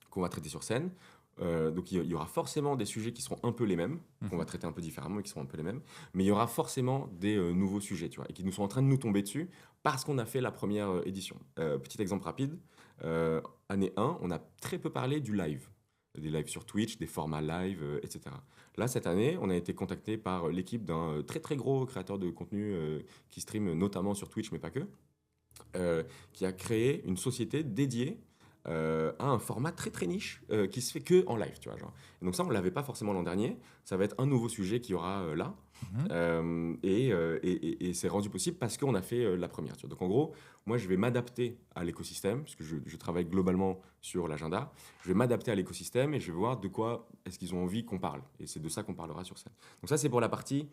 qu'on va traiter sur scène. Donc il y aura forcément des sujets qui seront un peu les mêmes, qu'on va Mmh. traiter un peu différemment et qui seront un peu les mêmes, mais il y aura forcément des nouveaux sujets, tu vois, et qui nous sont en train de nous tomber dessus parce qu'on a fait la première édition. Petit exemple rapide, année 1, on a très peu parlé du live, des lives sur Twitch, des formats live, etc. Là, cette année, on a été contacté par l'équipe d'un très très gros créateur de contenu qui stream notamment sur Twitch, mais pas que, euh, qui a créé une société dédiée à un format très très niche qui se fait que en live, tu vois. Genre. Et donc ça, on l'avait pas forcément l'an dernier. Ça va être un nouveau sujet qu'il y aura là. Mmh. Et c'est rendu possible parce qu'on a fait la première. Tu vois. Donc en gros, moi je vais m'adapter à l'écosystème, puisque je travaille globalement sur l'agenda. Je vais m'adapter à l'écosystème et je vais voir de quoi est-ce qu'ils ont envie qu'on parle. Et c'est de ça qu'on parlera sur scène. Donc ça, c'est pour la partie,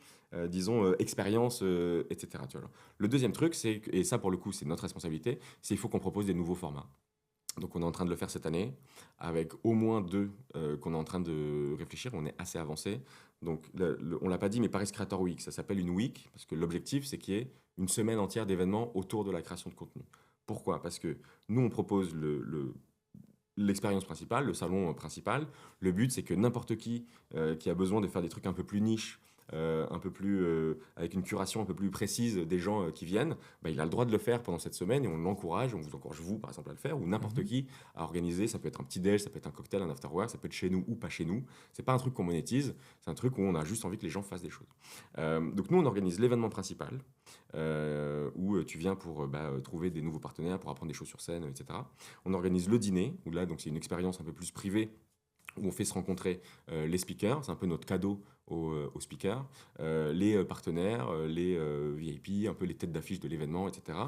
disons, expérience, etc. Tu vois, genre. Le deuxième truc, et ça pour le coup, c'est notre responsabilité, c'est qu'il faut qu'on propose des nouveaux formats. Donc on est en train de le faire cette année, avec au moins deux qu'on est en train de réfléchir, on est assez avancé. Donc on l'a pas dit, mais Paris Creator Week, ça s'appelle une week, parce que l'objectif c'est qu'il y ait une semaine entière d'événements autour de la création de contenu. Pourquoi? Parce que nous on propose l'expérience principale, le salon principal. Le but, c'est que n'importe qui a besoin de faire des trucs un peu plus niche, un peu plus avec une curation un peu plus précise des gens qui viennent, bah, il a le droit de le faire pendant cette semaine et on l'encourage, on vous encourage vous par exemple à le faire ou n'importe Mmh. qui à organiser. Ça peut être un petit déj, ça peut être un cocktail, un after work, ça peut être chez nous ou pas chez nous. C'est pas un truc qu'on monétise, c'est un truc où on a juste envie que les gens fassent des choses. Donc nous, on organise l'événement principal où tu viens pour trouver des nouveaux partenaires, pour apprendre des choses sur scène, etc. On organise le dîner, où là, donc c'est une expérience un peu plus privée, où on fait se rencontrer les speakers, c'est un peu notre cadeau aux speakers, les partenaires, les VIP, un peu les têtes d'affiche de l'événement, etc.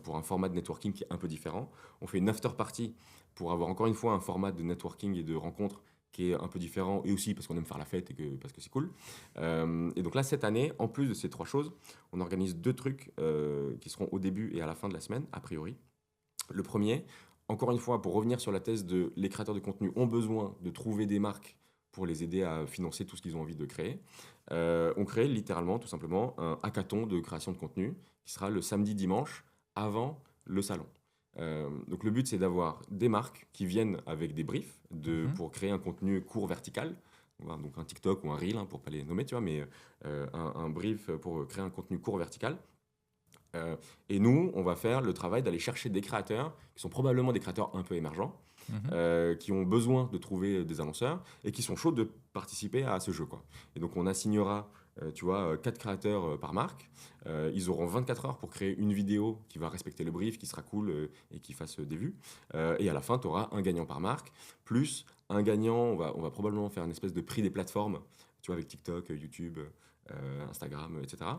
Pour un format de networking qui est un peu différent. On fait une after party pour avoir encore une fois un format de networking et de rencontre qui est un peu différent, et aussi parce qu'on aime faire la fête et parce que c'est cool. Et donc là, cette année, en plus de ces trois choses, on organise deux trucs qui seront au début et à la fin de la semaine, a priori. Le premier, encore une fois, pour revenir sur la thèse de les créateurs de contenu ont besoin de trouver des marques pour les aider à financer tout ce qu'ils ont envie de créer. On crée littéralement, tout simplement, un hackathon de création de contenu qui sera le samedi dimanche avant le salon. Donc le but c'est d'avoir des marques qui viennent avec des briefs Mmh. pour créer un contenu court vertical, donc un TikTok ou un Reel pour pas les nommer, tu vois, mais un brief pour créer un contenu court vertical. Euh, et nous, on va faire le travail d'aller chercher des créateurs, qui sont probablement des créateurs un peu émergents, Mmh. qui ont besoin de trouver des annonceurs et qui sont chauds de participer à ce jeu, quoi. Et donc on assignera, tu vois, 4 créateurs par marque. Ils auront 24 heures pour créer une vidéo qui va respecter le brief, qui sera cool et qui fasse des vues. Et à la fin, tu auras un gagnant par marque, plus un gagnant, on va probablement faire une espèce de prix des plateformes, tu vois, avec TikTok, YouTube, Instagram, etc.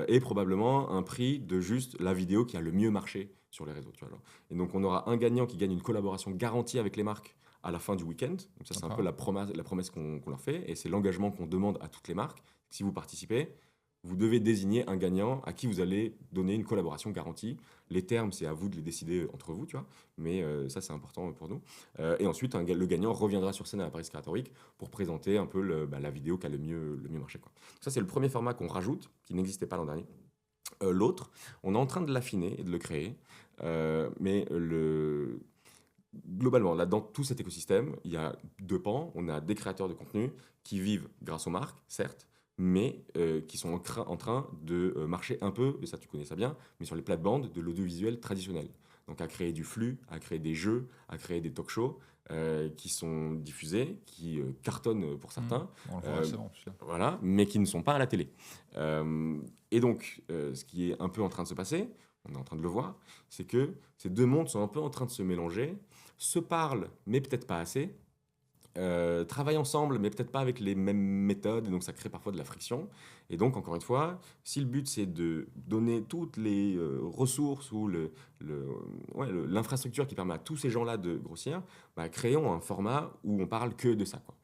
Et probablement un prix de juste la vidéo qui a le mieux marché sur les réseaux. Tu vois, genre. Et donc, on aura un gagnant qui gagne une collaboration garantie avec les marques à la fin du week-end. Donc, ça, c'est un peu la promesse qu'on leur fait. Et c'est l'engagement qu'on demande à toutes les marques. Si vous participez, vous devez désigner un gagnant à qui vous allez donner une collaboration garantie. Les termes, c'est à vous de les décider entre vous, tu vois. Mais ça, c'est important pour nous. Et ensuite, le gagnant reviendra sur scène à la Paris Creator Week pour présenter un peu la vidéo qui a le mieux marché, quoi. Ça, c'est le premier format qu'on rajoute, qui n'existait pas l'an dernier. L'autre, on est en train de l'affiner et de le créer. Mais globalement, là, dans tout cet écosystème, il y a deux pans. On a des créateurs de contenu qui vivent grâce aux marques, certes, mais qui sont en train de marcher un peu, et ça tu connais ça bien, mais sur les plates-bandes de l'audiovisuel traditionnel. Donc à créer du flux, à créer des jeux, à créer des talk-shows qui sont diffusés, qui cartonnent pour certains, On le voit récemment, voilà, mais qui ne sont pas à la télé. Et donc, ce qui est un peu en train de se passer, on est en train de le voir, c'est que ces deux mondes sont un peu en train de se mélanger, se parlent, mais peut-être pas assez, travaillent ensemble, mais peut-être pas avec les mêmes méthodes, et donc ça crée parfois de la friction. Et donc, encore une fois, si le but c'est de donner toutes les ressources ou l'infrastructure qui permet à tous ces gens-là de grossir, bah, créons un format où on parle que de ça, quoi.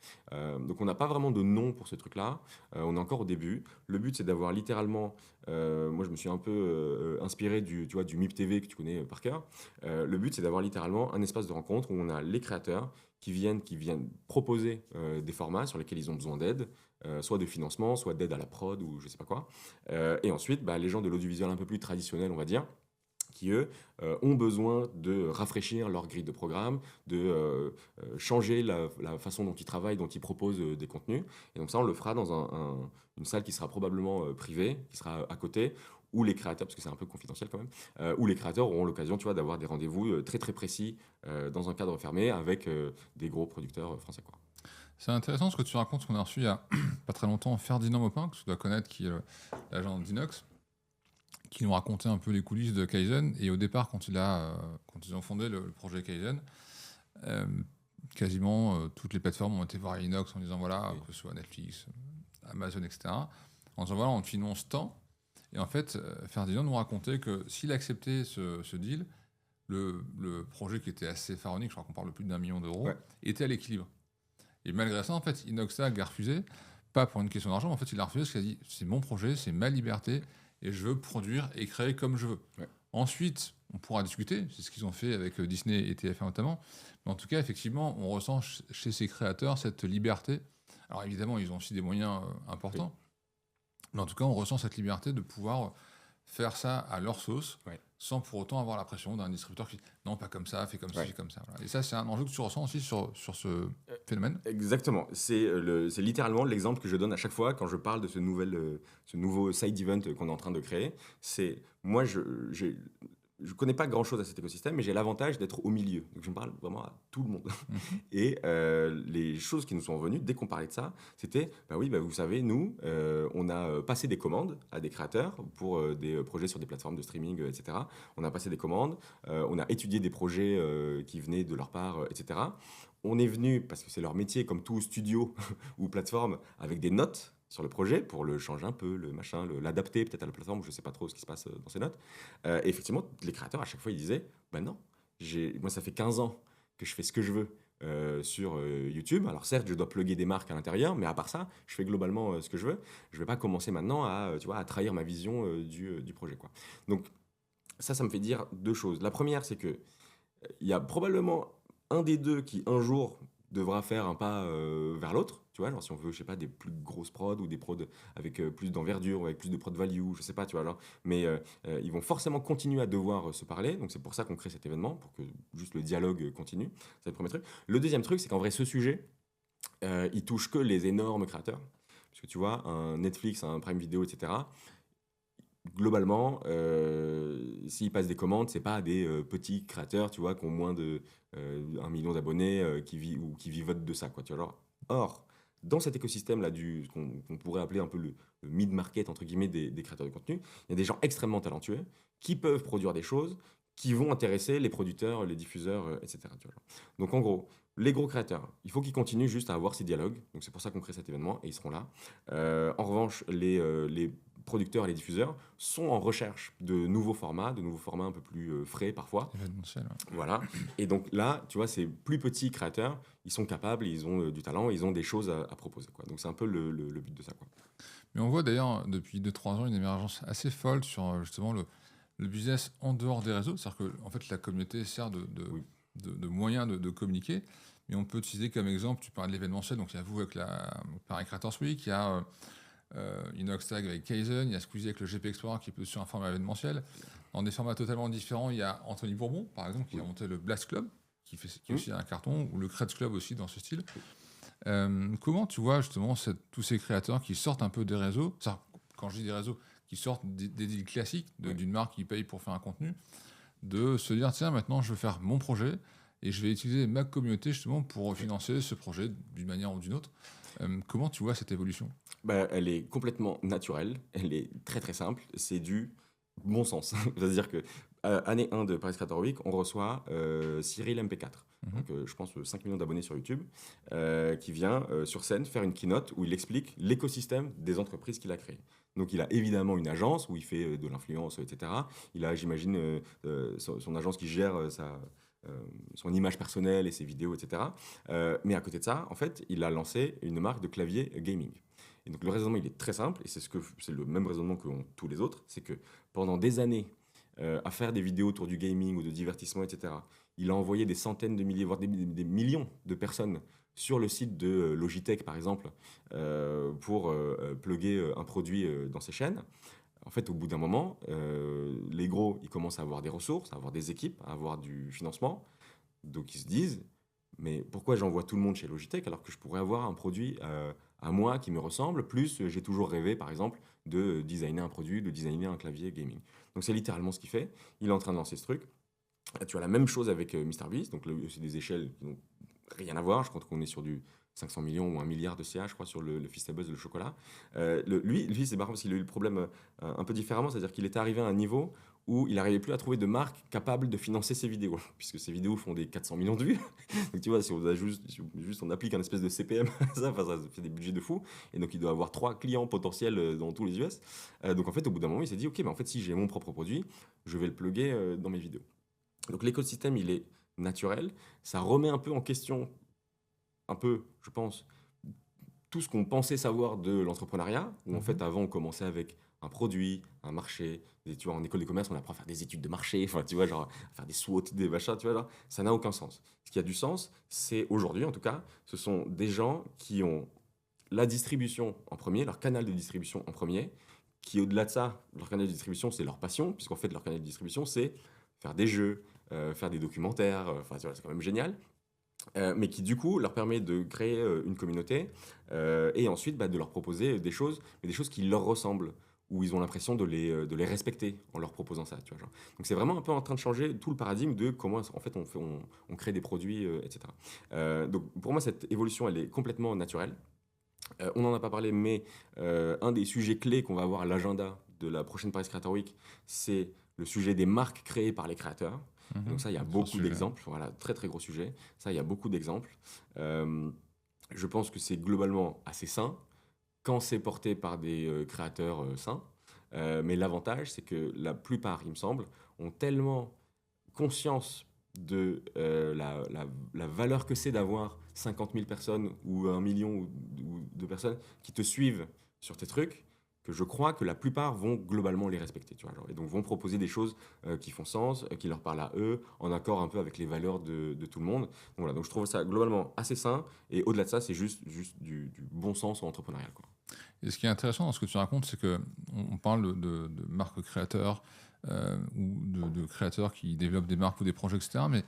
Donc, on n'a pas vraiment de nom pour ce truc-là. On est encore au début. Le but, c'est d'avoir littéralement. Moi, je me suis un peu inspiré tu vois, du MIP TV que tu connais par cœur. Le but, c'est d'avoir littéralement un espace de rencontre où on a les créateurs qui viennent proposer des formats sur lesquels ils ont besoin d'aide, soit de financement, soit d'aide à la prod ou je sais pas quoi. Et ensuite, bah, les gens de l'audiovisuel un peu plus traditionnel, on va dire, qui eux ont besoin de rafraîchir leur grille de programme, de changer la façon dont ils travaillent, dont ils proposent des contenus. Et donc ça, on le fera dans une salle qui sera probablement privée, qui sera à côté, où les créateurs, parce que c'est un peu confidentiel quand même, où les créateurs auront l'occasion, tu vois, d'avoir des rendez-vous très très précis dans un cadre fermé avec des gros producteurs français, quoi. C'est intéressant ce que tu racontes, qu'on a reçu il y a pas très longtemps Ferdinand Maupin, que tu dois connaître, qui est l'agent d'Inox, qui nous racontait un peu les coulisses de Kaizen. Et au départ, quand ils ont fondé le projet Kaizen, quasiment toutes les plateformes ont été voir Inox en disant voilà, que ce soit Netflix, Amazon, etc., en disant voilà, on te finance tant. Et en fait, Ferdinand nous racontait que s'il acceptait ce deal, le projet qui était assez pharaonique, je crois qu'on parle de plus d'1 million d'euros, était à l'équilibre. Et malgré ça, en fait, Inoxtag a refusé, pas pour une question d'argent, mais en fait, il a refusé parce qu'il a dit c'est mon projet, c'est ma liberté, et je veux produire et créer comme je veux. Ouais. Ensuite, on pourra discuter, c'est ce qu'ils ont fait avec Disney et TF1 notamment, mais en tout cas, effectivement, on ressent chez ces créateurs cette liberté. Alors évidemment, ils ont aussi des moyens importants, mais en tout cas, on ressent cette liberté de pouvoir faire ça à leur sauce, sans pour autant avoir la pression d'un distributeur qui dit non, pas comme ça, fais comme ci, comme ça. Voilà. Et ça, c'est un enjeu que tu ressens aussi sur ce phénomène. Exactement. C'est littéralement l'exemple que je donne à chaque fois quand je parle de ce nouveau side event qu'on est en train de créer. C'est moi, je connais pas grand-chose à cet écosystème, mais j'ai l'avantage d'être au milieu. Donc, je me parle vraiment à tout le monde. Et les choses qui nous sont venues, dès qu'on parlait de ça, c'était, bah oui, bah vous savez, nous, on a passé des commandes à des créateurs pour des projets sur des plateformes de streaming, etc. On a passé des commandes, on a étudié des projets qui venaient de leur part, etc. On est venu, parce que c'est leur métier, comme tout studio ou plateforme, avec des notes sur le projet pour le changer un peu, le machin, l'adapter peut-être à la plateforme, je ne sais pas trop ce qui se passe dans ces notes. Et effectivement, les créateurs, à chaque fois, ils disaient « Ben non, moi, ça fait 15 ans que je fais ce que je veux sur YouTube. Alors certes, je dois plugger des marques à l'intérieur, mais à part ça, je fais globalement ce que je veux. Je ne vais pas commencer maintenant à trahir ma vision du projet, quoi. » Donc ça me fait dire deux choses. La première, c'est qu'il y a probablement un des deux qui, un jour, devra faire un pas vers l'autre, tu vois, genre si on veut, je sais pas, des plus grosses prods ou des prods avec plus d'envergure ou avec plus de prod value, je sais pas, tu vois, alors, mais ils vont forcément continuer à devoir se parler, donc c'est pour ça qu'on crée cet événement, pour que juste le dialogue continue, c'est le premier truc. Le deuxième truc, c'est qu'en vrai, ce sujet, il touche que les énormes créateurs, parce que tu vois, un Netflix, un Prime Video, etc., globalement, s'ils passent des commandes, c'est pas des petits créateurs, tu vois, qui ont moins de 1 million d'abonnés qui vivotent de ça, quoi, tu vois, genre. Or, dans cet écosystème-là, qu'on pourrait appeler un peu le mid-market, entre guillemets, des créateurs de contenu, il y a des gens extrêmement talentueux qui peuvent produire des choses qui vont intéresser les producteurs, les diffuseurs, etc. Tu vois, genre. Donc, en gros, les gros créateurs, il faut qu'ils continuent juste à avoir ces dialogues. Donc c'est pour ça qu'on crée cet événement et ils seront là. En revanche, les producteurs et les diffuseurs sont en recherche de nouveaux formats un peu plus frais parfois. Événementiel, ouais. Voilà. Et donc là, tu vois, ces plus petits créateurs, ils sont capables, ils ont du talent, ils ont des choses à proposer, quoi. Donc c'est un peu le but de ça, quoi. Mais on voit d'ailleurs depuis 2-3 ans une émergence assez folle sur justement le business en dehors des réseaux. C'est-à-dire que en fait, la communauté sert Oui. de moyen de communiquer. Mais on peut utiliser comme exemple, tu parles de l'événementiel, donc il y a vous avec la Paris Creators Week, il y a Inoxtag avec Kaizen, il y a Squeezie avec le GP Explorer qui peut sur un format événementiel. Dans des formats totalement différents, il y a Anthony Bourbon, par exemple, qui a monté le Blast Club, qui est aussi un carton, ou le Creds Club aussi dans ce style. Comment tu vois justement tous ces créateurs qui sortent un peu des réseaux, ça, quand je dis des réseaux, qui sortent des deals classiques d'une marque qui paye pour faire un contenu, de se dire tiens maintenant je veux faire mon projet et je vais utiliser ma communauté justement pour financer ce projet d'une manière ou d'une autre. Comment tu vois cette évolution? Bah, elle est complètement naturelle, elle est très très simple, c'est du bon sens. C'est-à-dire que année 1 de Paris Creator Week, on reçoit Cyril MP4, donc je pense 5 millions d'abonnés sur YouTube, qui vient sur scène faire une keynote où il explique l'écosystème des entreprises qu'il a créées. Donc il a évidemment une agence où il fait de l'influence, etc. Il a, j'imagine, son agence qui gère son image personnelle et ses vidéos, etc. Mais à côté de ça, en fait, il a lancé une marque de clavier gaming. Et donc le raisonnement, il est très simple, et c'est le même raisonnement qu'ont tous les autres, c'est que pendant des années, à faire des vidéos autour du gaming ou de divertissement, etc., il a envoyé des centaines de milliers, voire des millions de personnes sur le site de Logitech, par exemple, pour plugger un produit dans ses chaînes. En fait, au bout d'un moment, les gros, ils commencent à avoir des ressources, à avoir des équipes, à avoir du financement. Donc ils se disent, mais pourquoi j'envoie tout le monde chez Logitech alors que je pourrais avoir un produit à moi qui me ressemble, plus j'ai toujours rêvé, par exemple, de designer un produit, de designer un clavier gaming. Donc c'est littéralement ce qu'il fait. Il est en train de lancer ce truc. Tu as la même chose avec MrBeast, donc c'est des échelles qui n'ont rien à voir. Je crois qu'on est sur du 500 millions ou 1 milliard de CA, je crois, sur le Feastables, le chocolat. Lui c'est marrant parce qu'il a eu le problème un peu différemment, c'est-à-dire qu'il était arrivé à un niveau où il n'arrivait plus à trouver de marque capable de financer ses vidéos, puisque ses vidéos font des 400 millions de vues. Donc tu vois, si on a juste on applique un espèce de CPM à ça, ça fait des budgets de fou. Et donc il doit avoir 3 clients potentiels dans tous les US. Donc en fait, au bout d'un moment, il s'est dit, ok, mais en fait, si j'ai mon propre produit, je vais le plugger dans mes vidéos. Donc l'écosystème, il est naturel. Ça remet un peu en question, un peu, je pense, tout ce qu'on pensait savoir de l'entrepreneuriat, où en fait, avant, on commençait avec un produit, un marché. Tu vois, en école de commerce, on apprend à faire des études de marché, enfin, tu vois, genre, à faire des SWOT, des machins, tu vois, là. Ça n'a aucun sens. Ce qui a du sens, c'est aujourd'hui, en tout cas, ce sont des gens qui ont la distribution en premier, leur canal de distribution en premier, qui, au-delà de ça, leur canal de distribution, c'est leur passion, puisqu'en fait, leur canal de distribution, c'est faire des jeux, faire des documentaires, enfin, tu vois, c'est quand même génial. Mais qui du coup leur permet de créer une communauté et ensuite de leur proposer des choses, mais des choses qui leur ressemblent, où ils ont l'impression de les respecter en leur proposant ça. Tu vois, genre. Donc c'est vraiment un peu en train de changer tout le paradigme de comment en fait on crée des produits, etc. Donc pour moi cette évolution elle est complètement naturelle. On n'en a pas parlé, mais un des sujets clés qu'on va avoir à l'agenda de la prochaine Paris Creator Week, c'est le sujet des marques créées par les créateurs. Donc ça, il y a beaucoup d'exemples. Voilà, très très gros sujet. Ça, il y a beaucoup d'exemples. Je pense que c'est globalement assez sain quand c'est porté par des créateurs sains. Mais l'avantage, c'est que la plupart, il me semble, ont tellement conscience de la valeur que c'est d'avoir 50 000 personnes ou 1 million ou de personnes qui te suivent sur tes trucs, que je crois que la plupart vont globalement les respecter, tu vois, genre, et donc vont proposer des choses qui font sens, qui leur parlent à eux, en accord un peu avec les valeurs de tout le monde. Donc voilà, donc je trouve ça globalement assez sain, et au-delà de ça, c'est juste du bon sens entrepreneurial, quoi. Et ce qui est intéressant dans ce que tu racontes, c'est qu'on parle de marques créateurs ou de créateurs qui développent des marques ou des projets, etc. Mais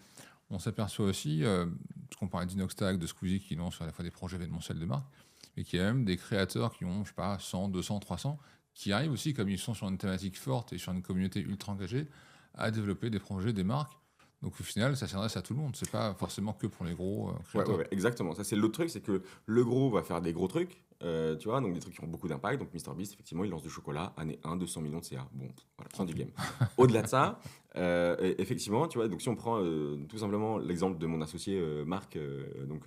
on s'aperçoit aussi, parce qu'on parlait d'Inoxtag, de Squeezie, qui lancent à la fois des projets événementiels de marques, mais qu'il y a même des créateurs qui ont, je sais pas, 100, 200, 300, qui arrivent aussi, comme ils sont sur une thématique forte et sur une communauté ultra engagée, à développer des projets, des marques Donc au final, ça s'adresse à tout le monde. C'est pas forcément que pour les gros Ouais, créateurs. exactement. Ça, c'est l'autre truc, c'est que le gros va faire des gros trucs, tu vois, donc des trucs qui ont beaucoup d'impact. Donc MrBeast, effectivement, il lance du chocolat, année 1, 200 millions de CA. Bon, voilà, fin du game. Au-delà de ça, effectivement, tu vois, donc si on prend tout simplement l'exemple de mon associé Marc,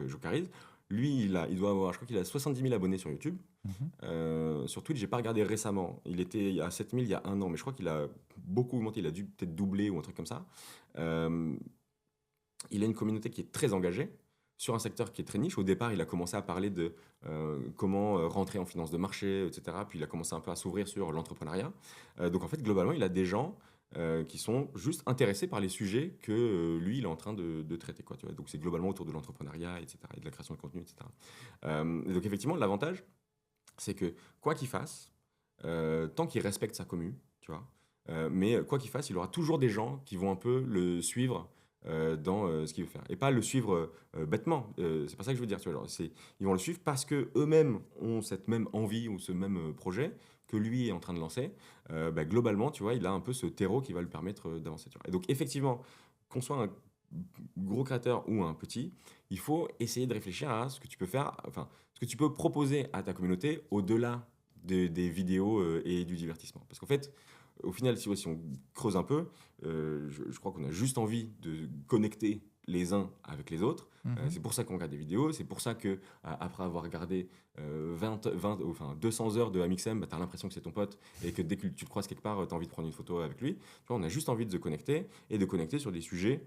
Jocaris, lui, il doit avoir, je crois qu'il a 70 000 abonnés sur YouTube. Mhm. Sur Twitch, j'ai pas regardé récemment. Il était à 7 000 il y a un an, mais je crois qu'il a beaucoup augmenté. Il a dû peut-être doubler ou un truc comme ça. Euh, il a une communauté qui est très engagée sur un secteur qui est très niche. Au départ, il a commencé à parler de comment rentrer en finance de marché, etc. Puis il a commencé un peu à s'ouvrir sur l'entrepreneuriat. Donc en fait, globalement, il a des gens qui sont juste intéressés par les sujets que lui, il est en train de traiter. Quoi, tu vois. Donc c'est globalement autour de l'entrepreneuriat, etc. Et de la création de contenu, etc. Et donc effectivement, l'avantage, c'est que quoi qu'il fasse, tant qu'il respecte sa commu, tu vois, mais quoi qu'il fasse, il aura toujours des gens qui vont un peu le suivre dans ce qu'il veut faire. Et pas le suivre bêtement. C'est pas ça que je veux dire. Tu vois, genre, ils vont le suivre parce que eux-mêmes ont cette même envie ou ce même projet que lui est en train de lancer. Bah, globalement, tu vois, il a un peu ce terreau qui va lui permettre d'avancer. Tu vois. Et donc, effectivement, qu'on soit un gros créateur ou un petit, il faut essayer de réfléchir à ce que tu peux faire, enfin, ce que tu peux proposer à ta communauté au-delà des vidéos et du divertissement. Parce qu'en fait, au final, si on creuse un peu, je crois qu'on a juste envie de connecter les uns avec les autres. Mhm. C'est pour ça qu'on regarde des vidéos, c'est pour ça que après avoir regardé 200 heures de Amixem, bah, tu as l'impression que c'est ton pote et que dès que tu te croises quelque part, tu as envie de prendre une photo avec lui. Tu vois, on a juste envie de se connecter et de connecter sur des sujets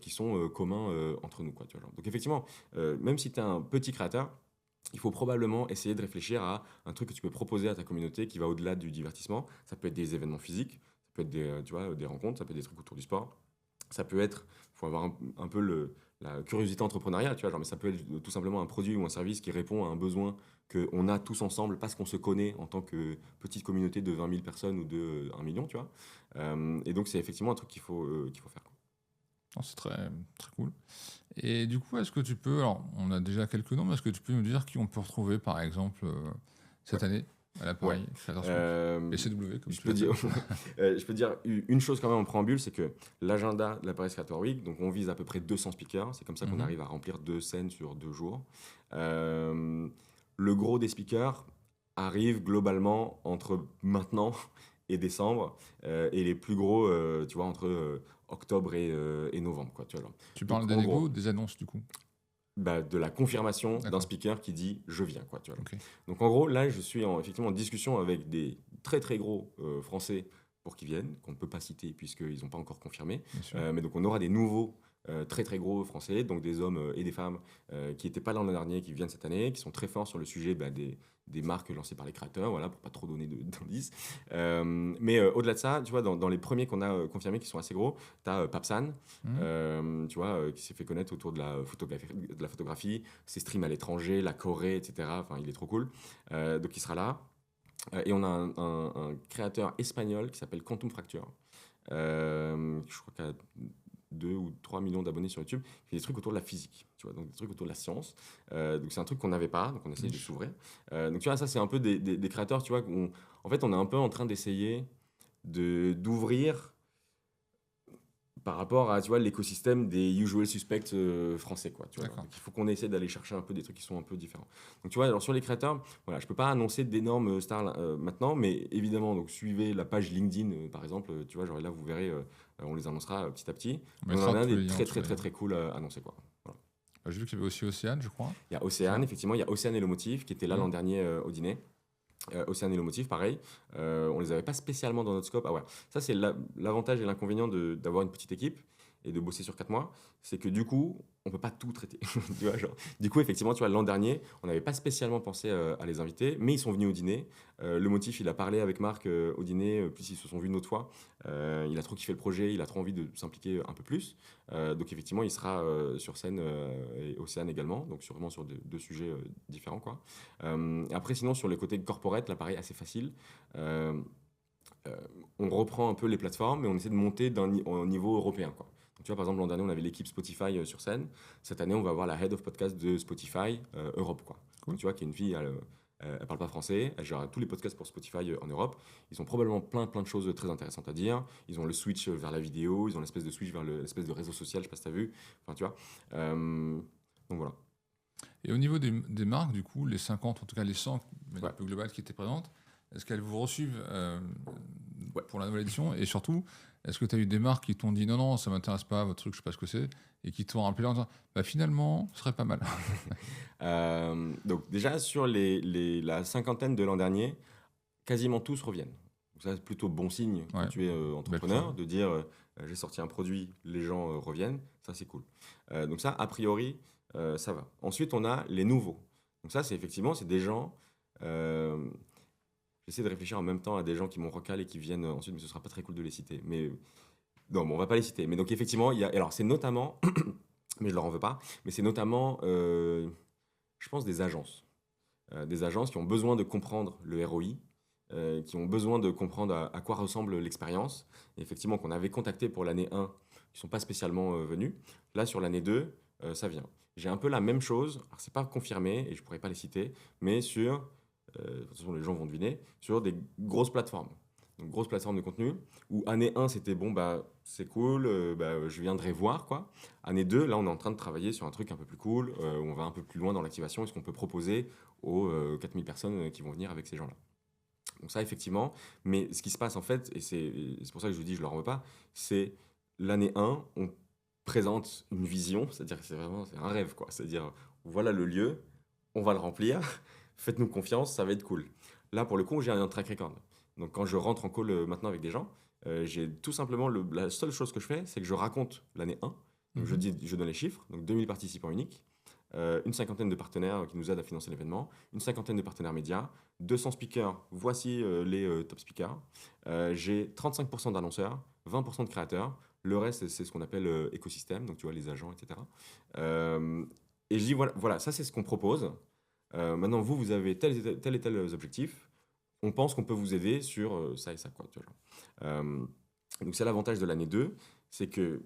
qui sont communs entre nous. Quoi, tu vois, genre. Donc effectivement, même si tu es un petit créateur, il faut probablement essayer de réfléchir à un truc que tu peux proposer à ta communauté qui va au-delà du divertissement. Ça peut être des événements physiques, ça peut être tu vois, des rencontres, ça peut être des trucs autour du sport. Ça peut être, il faut avoir un peu la curiosité entrepreneuriale, tu vois, genre, mais ça peut être tout simplement un produit ou un service qui répond à un besoin qu'on a tous ensemble parce qu'on se connaît en tant que petite communauté de 20 000 personnes ou de 1 million, tu vois. Et donc, c'est effectivement un truc qu'il faut faire. Quoi. Non, c'est très, très cool. Et du coup, est-ce que tu peux, alors on a déjà quelques noms, mais est-ce que tu peux nous dire qui on peut retrouver par exemple cette Ouais. année à la Ouais. Paris Créateurs Euh, PCW, comme je tu peux dire, l'appelles. je peux dire une chose quand même en préambule, c'est que l'agenda de la Paris Creator Week, donc on vise à peu près 200 speakers. C'est comme ça qu'on Mhm. arrive à remplir 2 scènes sur 2 jours. Euh, le gros des speakers arrive globalement entre maintenant et décembre, et les plus gros, tu vois, entre octobre et novembre, quoi. Tu vois, genre. Tu parles Donc des en négos ou gros, des annonces du coup? bah, de la confirmation d'un D'accord. speaker qui dit je viens, quoi, tu vois. Ok. Donc en gros, là, je suis effectivement en discussion avec des très très gros français pour qu'ils viennent, qu'on ne peut pas citer puisqu'ils n'ont pas encore confirmé. Bien sûr. Mais donc on aura des nouveaux très très gros français, donc des hommes et des femmes qui n'étaient pas là l'an dernier, qui viennent cette année, qui sont très forts sur le sujet bah, des marques lancées par les créateurs, voilà, pour pas trop donner d'indices. Mais au-delà de ça, tu vois, dans les premiers qu'on a confirmés qui sont assez gros, tu as Papsan, Mhm. tu vois, qui s'est fait connaître autour de la photographie, ses streams à l'étranger, la Corée, etc. Enfin, il est trop cool. Donc il sera là. Et on a un créateur espagnol qui s'appelle Quantum Fracture. Je crois qu'il a 2 ou 3 millions d'abonnés sur YouTube, qui fait des trucs autour de la physique, tu vois, donc des trucs autour de la science. Donc c'est un truc qu'on n'avait pas, donc on essaye de s'ouvrir. Donc tu vois, ça c'est un peu des créateurs, tu vois, en fait on est un peu en train d'essayer d'ouvrir par rapport à tu vois l'écosystème des usual suspects français quoi tu vois D'accord. donc il faut qu'on essaie d'aller chercher un peu des trucs qui sont un peu différents donc tu vois alors sur les créateurs voilà je peux pas annoncer d'énormes stars maintenant mais évidemment donc suivez la page LinkedIn par exemple tu vois genre là vous verrez on les annoncera petit à petit On mais on en mettra a tous les des liens en très dessous très très d'ailleurs. très cool à annoncer quoi voilà. J'ai vu qu'il y avait aussi Océane, je crois. Il y a C'est Océane ça. effectivement il y a Océane et le Motif qui était là l'an Mhm. dernier au dîner. Océane et le Motif, pareil. On les avait pas spécialement dans notre scope. Ah ouais, ça c'est l'avantage et l'inconvénient d'avoir une petite équipe et de bosser sur 4 mois, c'est que du coup, on peut pas tout traiter. Tu vois, genre, du coup, effectivement, tu vois, l'an dernier, on n'avait pas spécialement pensé à les inviter, mais ils sont venus au dîner. Le Motif, il a parlé avec Marc au dîner, plus ils se sont vus une autre fois. Il a trop kiffé le projet, il a trop envie de s'impliquer un peu plus. Donc effectivement, il sera sur scène et Océane également, donc sûrement sur deux sujets différents, quoi. Après, sinon, sur le côté corporate, là, pareil, assez facile. Euh, euh, on reprend un peu les plateformes, mais on essaie de monter au niveau européen, quoi. Donc, tu vois, par exemple, l'an dernier, on avait l'équipe Spotify sur scène. Cette année, on va avoir la head of podcast de Spotify Europe, quoi. Cool. Donc, tu vois, qui est une fille elle parle pas français, elle gère tous les podcasts pour Spotify en Europe. Ils ont probablement plein de choses très intéressantes à dire. Ils ont le switch vers la vidéo, ils ont l'espèce de switch vers l'espèce de réseau social, je sais pas si t'as vu. Enfin, tu vois. Donc voilà. Et au niveau des marques, du coup, les 50, en tout cas les 100, mais Ouais. un peu globales qui étaient présentes, est-ce qu'elles vous reçuivent Ouais. pour la nouvelle édition? Et surtout, est-ce que tu as eu des marques qui t'ont dit non, ça m'intéresse pas, votre truc, je sais pas ce que c'est, et qui t'ont rappelé en disant bah, finalement, ce serait pas mal. Donc déjà, sur la cinquantaine de l'an dernier, quasiment tous reviennent. Donc ça, c'est plutôt bon signe quand Ouais, tu es belle entrepreneur, preuve. de dire j'ai sorti un produit, les gens reviennent. Ça, c'est cool. Donc ça, a priori, ça va. Ensuite, on a les nouveaux. Donc ça, c'est effectivement, c'est des gens... J'essaie de réfléchir en même temps à des gens qui m'ont recalé et qui viennent ensuite, mais ce sera pas très cool de les citer. Mais non, bon, on va pas les citer. Mais donc effectivement, il y a... Alors, c'est notamment... mais je leur en veux pas. Mais c'est notamment, je pense, des agences. Des agences qui ont besoin de comprendre le ROI, qui ont besoin de comprendre à quoi ressemble l'expérience. Et effectivement, qu'on avait contacté pour l'année 1, qui ne sont pas spécialement venus. Là, sur l'année 2, ça vient. J'ai un peu la même chose, alors c'est pas confirmé, et je pourrais pas les citer, mais sur, de toute façon les gens vont deviner, sur des grosses plateformes. Donc grosses plateformes de contenu, où année 1, c'était bon, bah c'est cool, je viendrai voir, quoi. Année 2, là, on est en train de travailler sur un truc un peu plus cool, où on va un peu plus loin dans l'activation, et ce qu'on peut proposer aux 4000 personnes qui vont venir avec ces gens-là. Donc ça, effectivement, mais ce qui se passe en fait, et c'est pour ça que je vous dis, je ne leur en veux pas, c'est l'année 1, on présente une vision, c'est-à-dire que c'est un rêve, quoi. C'est-à-dire, voilà le lieu, on va le remplir, faites-nous confiance, ça va être cool. Là, pour le coup, j'ai un track record. Donc quand je rentre en call maintenant avec des gens, j'ai tout simplement, la seule chose que je fais, c'est que je raconte l'année 1, donc Mhm. je donne les chiffres, donc 2000 participants uniques, une cinquantaine de partenaires qui nous aident à financer l'événement, une cinquantaine de partenaires médias, 200 speakers, voici les top speakers. J'ai 35% d'annonceurs, 20% de créateurs, le reste c'est ce qu'on appelle écosystème, donc tu vois les agents, etc. Et je dis voilà, ça c'est ce qu'on propose. Maintenant vous avez tel et tel objectif. On pense qu'on peut vous aider sur ça et ça, quoi. Tu vois, genre. Donc c'est l'avantage de l'année 2, c'est que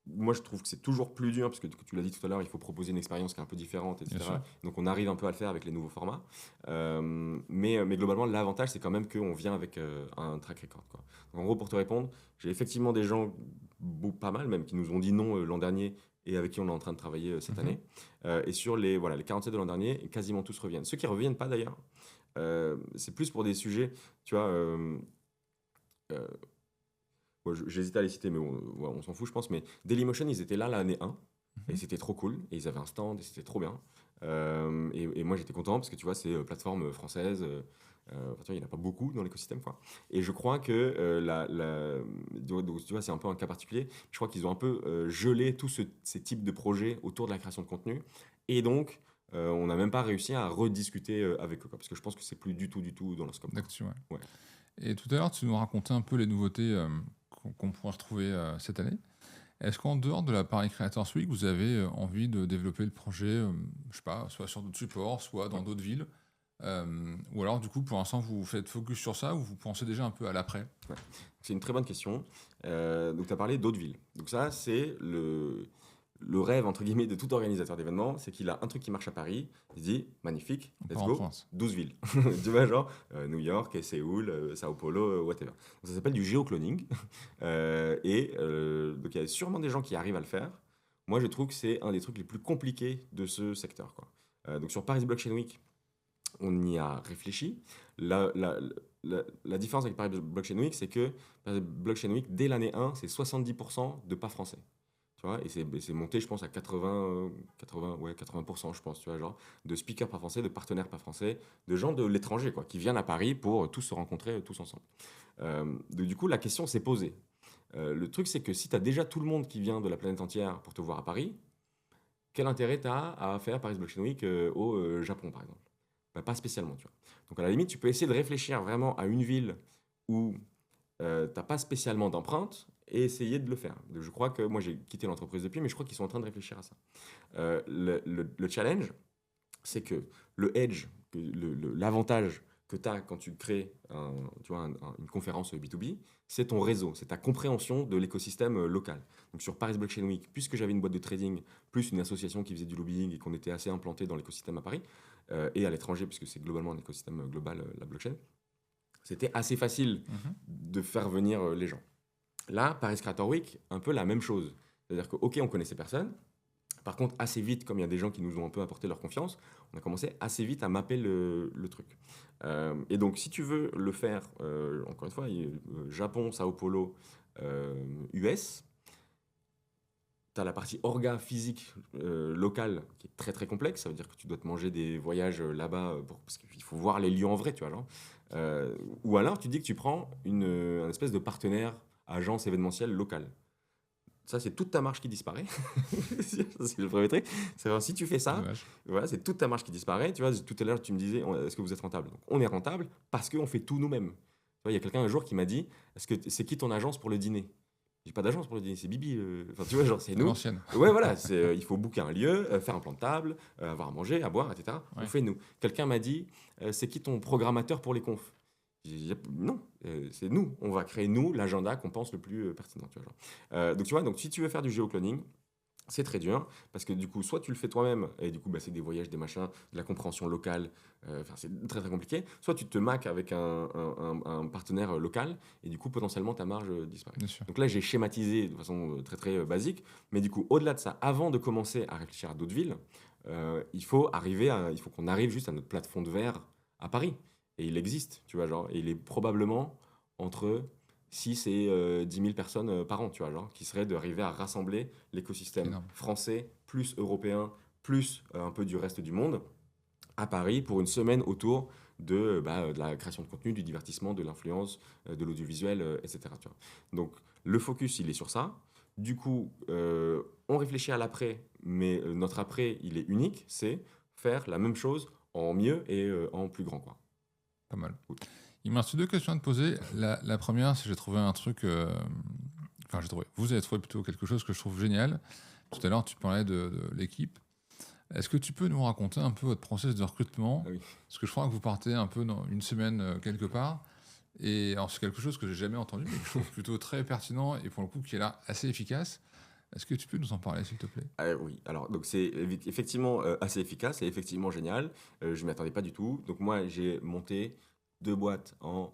moi, je trouve que c'est toujours plus dur, parce que tu l'as dit tout à l'heure, il faut proposer une expérience qui est un peu différente, Bien sûr. etc. Donc, on arrive un peu à le faire avec les nouveaux formats. Mais globalement, l'avantage, c'est quand même qu'on vient avec un track record, quoi. Donc, en gros, pour te répondre, j'ai effectivement des gens, pas mal même, qui nous ont dit non l'an dernier et avec qui on est en train de travailler cette Mhm. année. Et sur les 47 de l'an dernier, quasiment tous reviennent. Ceux qui ne reviennent pas, d'ailleurs, c'est plus pour des sujets, tu vois... euh, bon, j'hésite à les citer, mais ouais, on s'en fout, je pense. Mais Dailymotion, ils étaient là l'année 1, et Mhm. c'était trop cool. Et ils avaient un stand, et c'était trop bien. Et moi, j'étais content, parce que tu vois, c'est plateforme française. Enfin, tu vois, il n'y en a pas beaucoup dans l'écosystème, quoi. Et je crois que donc, tu vois, c'est un peu un cas particulier. Je crois qu'ils ont un peu gelé tous ces types de projets autour de la création de contenu. Et donc, on n'a même pas réussi à rediscuter avec eux, quoi, parce que je pense que c'est plus du tout dans leur scope, quoi. D'actu, ouais. Ouais. Et tout à l'heure, tu nous racontais un peu les nouveautés qu'on pourrait retrouver cette année. Est-ce qu'en dehors de la Paris Creators Week, vous avez envie de développer le projet, je sais pas, soit sur d'autres supports, soit dans Ouais. d'autres villes ou alors, du coup, pour l'instant, vous faites focus sur ça ou vous pensez déjà un peu à l'après? Ouais. C'est une très bonne question. Donc, tu as parlé d'autres villes. Donc, ça, c'est le rêve, entre guillemets, de tout organisateur d'événements. C'est qu'il a un truc qui marche à Paris. Il se dit, magnifique, On let's part en go, province. 12 villes. Tu vois, genre New York, Séoul, Sao Paulo, whatever. Donc, ça s'appelle du géocloning. Donc, il y a sûrement des gens qui arrivent à le faire. Moi, je trouve que c'est un des trucs les plus compliqués de ce secteur, quoi. Donc, sur Paris Blockchain Week, on y a réfléchi. La différence avec Paris Blockchain Week, c'est que Paris Blockchain Week, dès l'année 1, c'est 70% de pas français. Tu vois, et c'est monté, je pense, à 80%, je pense, tu vois, genre, de speakers pas français, de partenaires pas français, de gens de l'étranger, quoi, qui viennent à Paris pour tous se rencontrer, tous ensemble. Donc, du coup, la question s'est posée. Le truc, c'est que si tu as déjà tout le monde qui vient de la planète entière pour te voir à Paris, quel intérêt tu as à faire Paris Blockchain Week au Japon, par exemple? Bah, pas spécialement, tu vois. Donc à la limite, tu peux essayer de réfléchir vraiment à une ville où t'as pas spécialement d'empreinte et essayer de le faire. Donc, je crois que moi j'ai quitté l'entreprise depuis, mais je crois qu'ils sont en train de réfléchir à ça. Le challenge, c'est que le edge, l'avantage que tu as quand tu crées une conférence B2B, c'est ton réseau, c'est ta compréhension de l'écosystème local. Donc sur Paris Blockchain Week, puisque j'avais une boîte de trading, plus une association qui faisait du lobbying et qu'on était assez implanté dans l'écosystème à Paris, et à l'étranger, puisque c'est globalement un écosystème global, la blockchain, c'était assez facile de faire venir les gens. Là, Paris Creator Week, un peu la même chose. C'est-à-dire que, ok, on connaissait personne. Par contre, assez vite, comme il y a des gens qui nous ont un peu apporté leur confiance, on a commencé assez vite à mapper le truc. Et donc, si tu veux le faire, encore une fois, Japon, Sao Paulo, US, tu as la partie orga physique locale qui est très très complexe. Ça veut dire que tu dois te manger des voyages là-bas parce qu'il faut voir les lieux en vrai, tu vois. Genre. Ou alors, tu dis que tu prends un espèce de partenaire, agence événementielle locale. Ça, c'est toute ta marge qui disparaît. C'est le premier truc. C'est-à-dire, si tu fais ça, voilà, c'est toute ta marge qui disparaît. Tu vois, tout à l'heure, tu me disais, est-ce que vous êtes rentable? Donc, on est rentable parce qu'on fait tout nous-mêmes. Tu vois, il y a quelqu'un un jour qui m'a dit, c'est qui ton agence pour le dîner? J'ai pas d'agence pour le dîner, c'est Bibi. Enfin, tu vois, genre, c'est nous. L'ancienne. Ouais, voilà, il faut booker un lieu, faire un plan de table, avoir à manger, à boire, etc. Ouais. On fait nous. Quelqu'un m'a dit, c'est qui ton programmateur pour les confs? Non, c'est nous. On va créer, nous, l'agenda qu'on pense le plus pertinent. Tu vois, genre. Donc, tu vois, donc, si tu veux faire du géocloning, c'est très dur parce que du coup, soit tu le fais toi-même et du coup, bah, c'est des voyages, des machins, de la compréhension locale, c'est très très compliqué. Soit tu te maques avec un partenaire local et du coup, potentiellement, ta marge disparaît. Bien sûr. Donc là, j'ai schématisé de façon très très basique, mais du coup, au-delà de ça, avant de commencer à réfléchir à d'autres villes, il faut qu'on arrive juste à notre plafond de verre à Paris. Et il existe, tu vois, genre, et il est probablement entre 6 et 10 000 personnes par an, tu vois, genre, qui serait d'arriver à rassembler l'écosystème Énorme. français, plus européen, plus un peu du reste du monde, à Paris pour une semaine autour de la création de contenu, du divertissement, de l'influence, de l'audiovisuel, etc. Tu vois. Donc, le focus, il est sur ça. Du coup, on réfléchit à l'après, mais notre après, il est unique, c'est faire la même chose en mieux et en plus grand, quoi. Pas mal. Il me reste deux questions à te poser. La première, c'est que j'ai trouvé un truc. Vous avez trouvé plutôt quelque chose que je trouve génial. Tout à l'heure, tu parlais de l'équipe. Est-ce que tu peux nous raconter un peu votre process de recrutement? Ah oui. Parce que je crois que vous partez un peu dans une semaine quelque part. Et alors, c'est quelque chose que j'ai jamais entendu, mais que je trouve plutôt très pertinent et pour le coup qui est là assez efficace. Est-ce que tu peux nous en parler, s'il te plaît? Oui, alors donc c'est effectivement assez efficace et effectivement génial. Je ne m'y attendais pas du tout. Donc moi, j'ai monté 2 boîtes en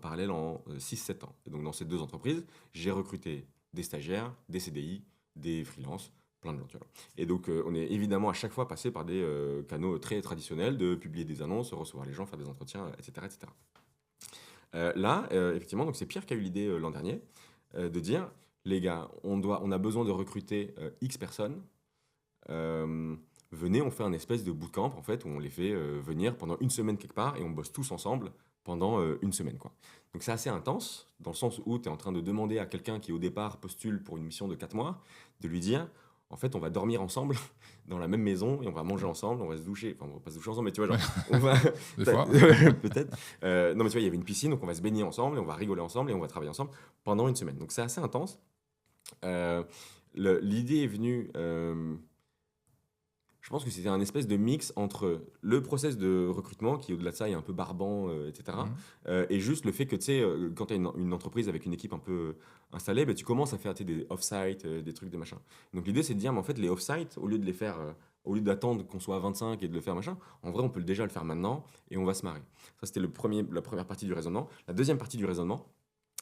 parallèle en 6-7 ans. Et donc dans ces 2 entreprises, j'ai recruté des stagiaires, des CDI, des freelances, plein de gens. Tu vois. Et donc on est évidemment à chaque fois passé par des canaux très traditionnels de publier des annonces, recevoir les gens, faire des entretiens, etc. etc. Là, effectivement, donc c'est Pierre qui a eu l'idée l'an dernier de dire, les gars, on a besoin de recruter X personnes. Venez, on fait un espèce de bootcamp en fait où on les fait venir pendant une semaine quelque part et on bosse tous ensemble pendant une semaine, quoi. Donc c'est assez intense dans le sens où tu es en train de demander à quelqu'un qui au départ postule pour une mission de 4 mois de lui dire en fait on va dormir ensemble dans la même maison et on va manger ensemble, on va se doucher, enfin on va pas se doucher ensemble mais tu vois genre on va Des fois. peut-être non mais tu vois il y avait une piscine donc on va se baigner ensemble et on va rigoler ensemble et on va travailler ensemble pendant une semaine. Donc c'est assez intense. L'idée est venue je pense que c'était un espèce de mix entre le process de recrutement, qui au-delà de ça est un peu barbant, etc. Et juste le fait que, tu sais, quand tu as une entreprise avec une équipe un peu installée, bah, tu commences à faire des off-site, des trucs, des machins. Donc l'idée, c'est de dire, mais en fait, les off-site, au lieu de les faire, au lieu d'attendre qu'on soit à 25 et de le faire machin, en vrai, on peut déjà le faire maintenant et on va se marrer. Ça, c'était la première partie du raisonnement. La deuxième partie du raisonnement,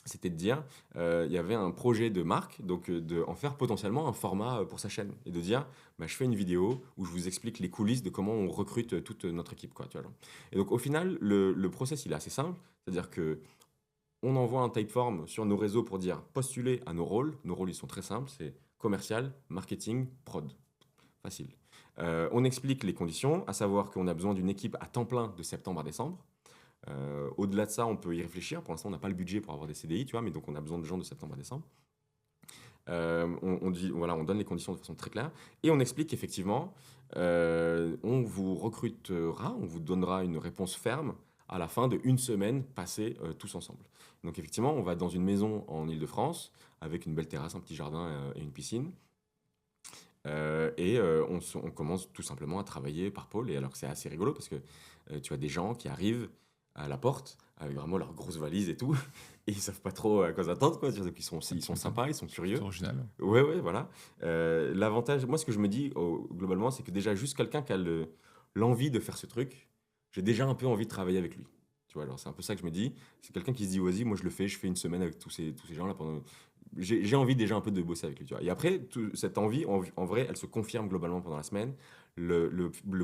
c'était de dire, il y avait un projet de marque, donc de en faire potentiellement un format pour sa chaîne, et de dire, bah, je fais une vidéo où je vous explique les coulisses de comment on recrute toute notre équipe, quoi, tu vois, genre. Et donc au final, le process, il est assez simple, c'est-à-dire que on envoie un typeform sur nos réseaux pour dire, postulez à nos rôles. Nos rôles, ils sont très simples, c'est commercial, marketing, prod. Facile. On explique les conditions, à savoir qu'on a besoin d'une équipe à temps plein de septembre à décembre. Au-delà de ça, on peut y réfléchir. Pour l'instant, on n'a pas le budget pour avoir des CDI, tu vois, mais donc on a besoin de gens de septembre à décembre. On dit, voilà, on donne les conditions de façon très claire et on explique qu'effectivement, on vous recrutera, on vous donnera une réponse ferme à la fin d'une semaine passée tous ensemble. Donc effectivement, on va dans une maison en Île-de-France avec une belle terrasse, un petit jardin et une piscine. On commence tout simplement à travailler par pôle. Et alors c'est assez rigolo parce que tu as des gens qui arrivent à la porte, avec vraiment leurs grosses valises et tout, et ils savent pas trop à quoi s'attendre, quoi. Donc ils sont sympas, ils sont curieux. C'est original. Ouais, voilà. L'avantage, moi, ce que je me dis, globalement, c'est que déjà, juste quelqu'un qui a l'envie de faire ce truc, j'ai déjà un peu envie de travailler avec lui. Tu vois, alors c'est un peu ça que je me dis. C'est quelqu'un qui se dit, vas-y, moi je le fais, je fais une semaine avec tous ces gens-là pendant. J'ai envie déjà un peu de bosser avec lui, tu vois. Et après, cette envie, en vrai, elle se confirme globalement pendant la semaine. Le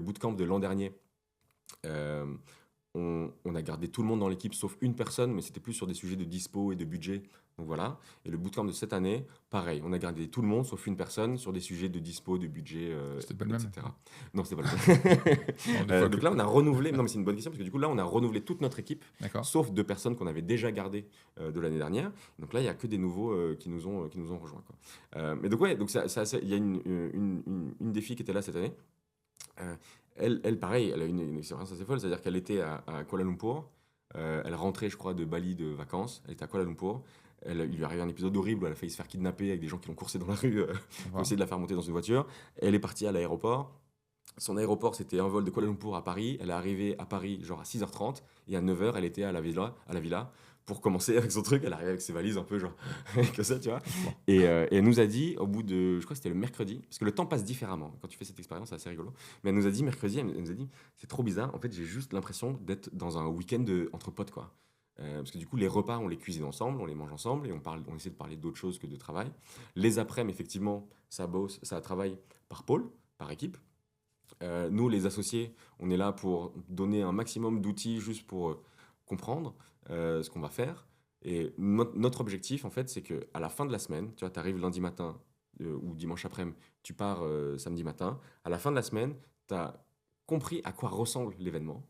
bootcamp de l'an dernier, euh, on a gardé tout le monde dans l'équipe sauf une personne, mais c'était plus sur des sujets de dispo et de budget. Donc voilà. Et le bootcamp de cette année, pareil, on a gardé tout le monde sauf une personne sur des sujets de dispo, de budget, C'était pas le même. etc. Non, c'était pas le même. Non, des fois Donc que- là, on a renouvelé. Non, mais c'est une bonne question parce que du coup, là, on a renouvelé toute notre équipe, D'accord. sauf deux personnes qu'on avait déjà gardées de l'année dernière. Donc là, il y a que des nouveaux qui nous ont rejoints, quoi. Mais donc ouais, donc il y a une des filles qui était là cette année. Euh, elle, pareil, elle a une expérience assez folle, c'est-à-dire qu'elle était à Kuala Lumpur. Elle rentrait, je crois, de Bali de vacances. Elle était à Kuala Lumpur. Il lui est arrivé un épisode horrible où elle a failli se faire kidnapper avec des gens qui l'ont coursée dans la rue pour Voilà. essayer de la faire monter dans une voiture. Elle est partie à l'aéroport. Son aéroport, c'était un vol de Kuala Lumpur à Paris. Elle est arrivée à Paris genre à 6h30 et à 9h, elle était à la villa pour commencer avec son truc. Elle arrivait avec ses valises un peu genre que ça, tu vois. Et elle nous a dit, au bout de, je crois que c'était le mercredi, parce que le temps passe différemment quand tu fais cette expérience, c'est assez rigolo. Mais elle nous a dit mercredi, elle nous a dit, c'est trop bizarre, en fait j'ai juste l'impression d'être dans un week-end entre potes, quoi. Parce que du coup, les repas, on les cuisine ensemble, on les mange ensemble et on essaie de parler d'autre chose que de travail. Les après-midi, effectivement, ça bosse, ça travaille par pôle, par équipe. Nous, les associés, on est là pour donner un maximum d'outils juste pour comprendre ce qu'on va faire. Et notre objectif, en fait, c'est qu'à la fin de la semaine, tu vois, tu arrives lundi matin ou dimanche après-midi, tu pars samedi matin. À la fin de la semaine, tu as compris à quoi ressemble l'événement.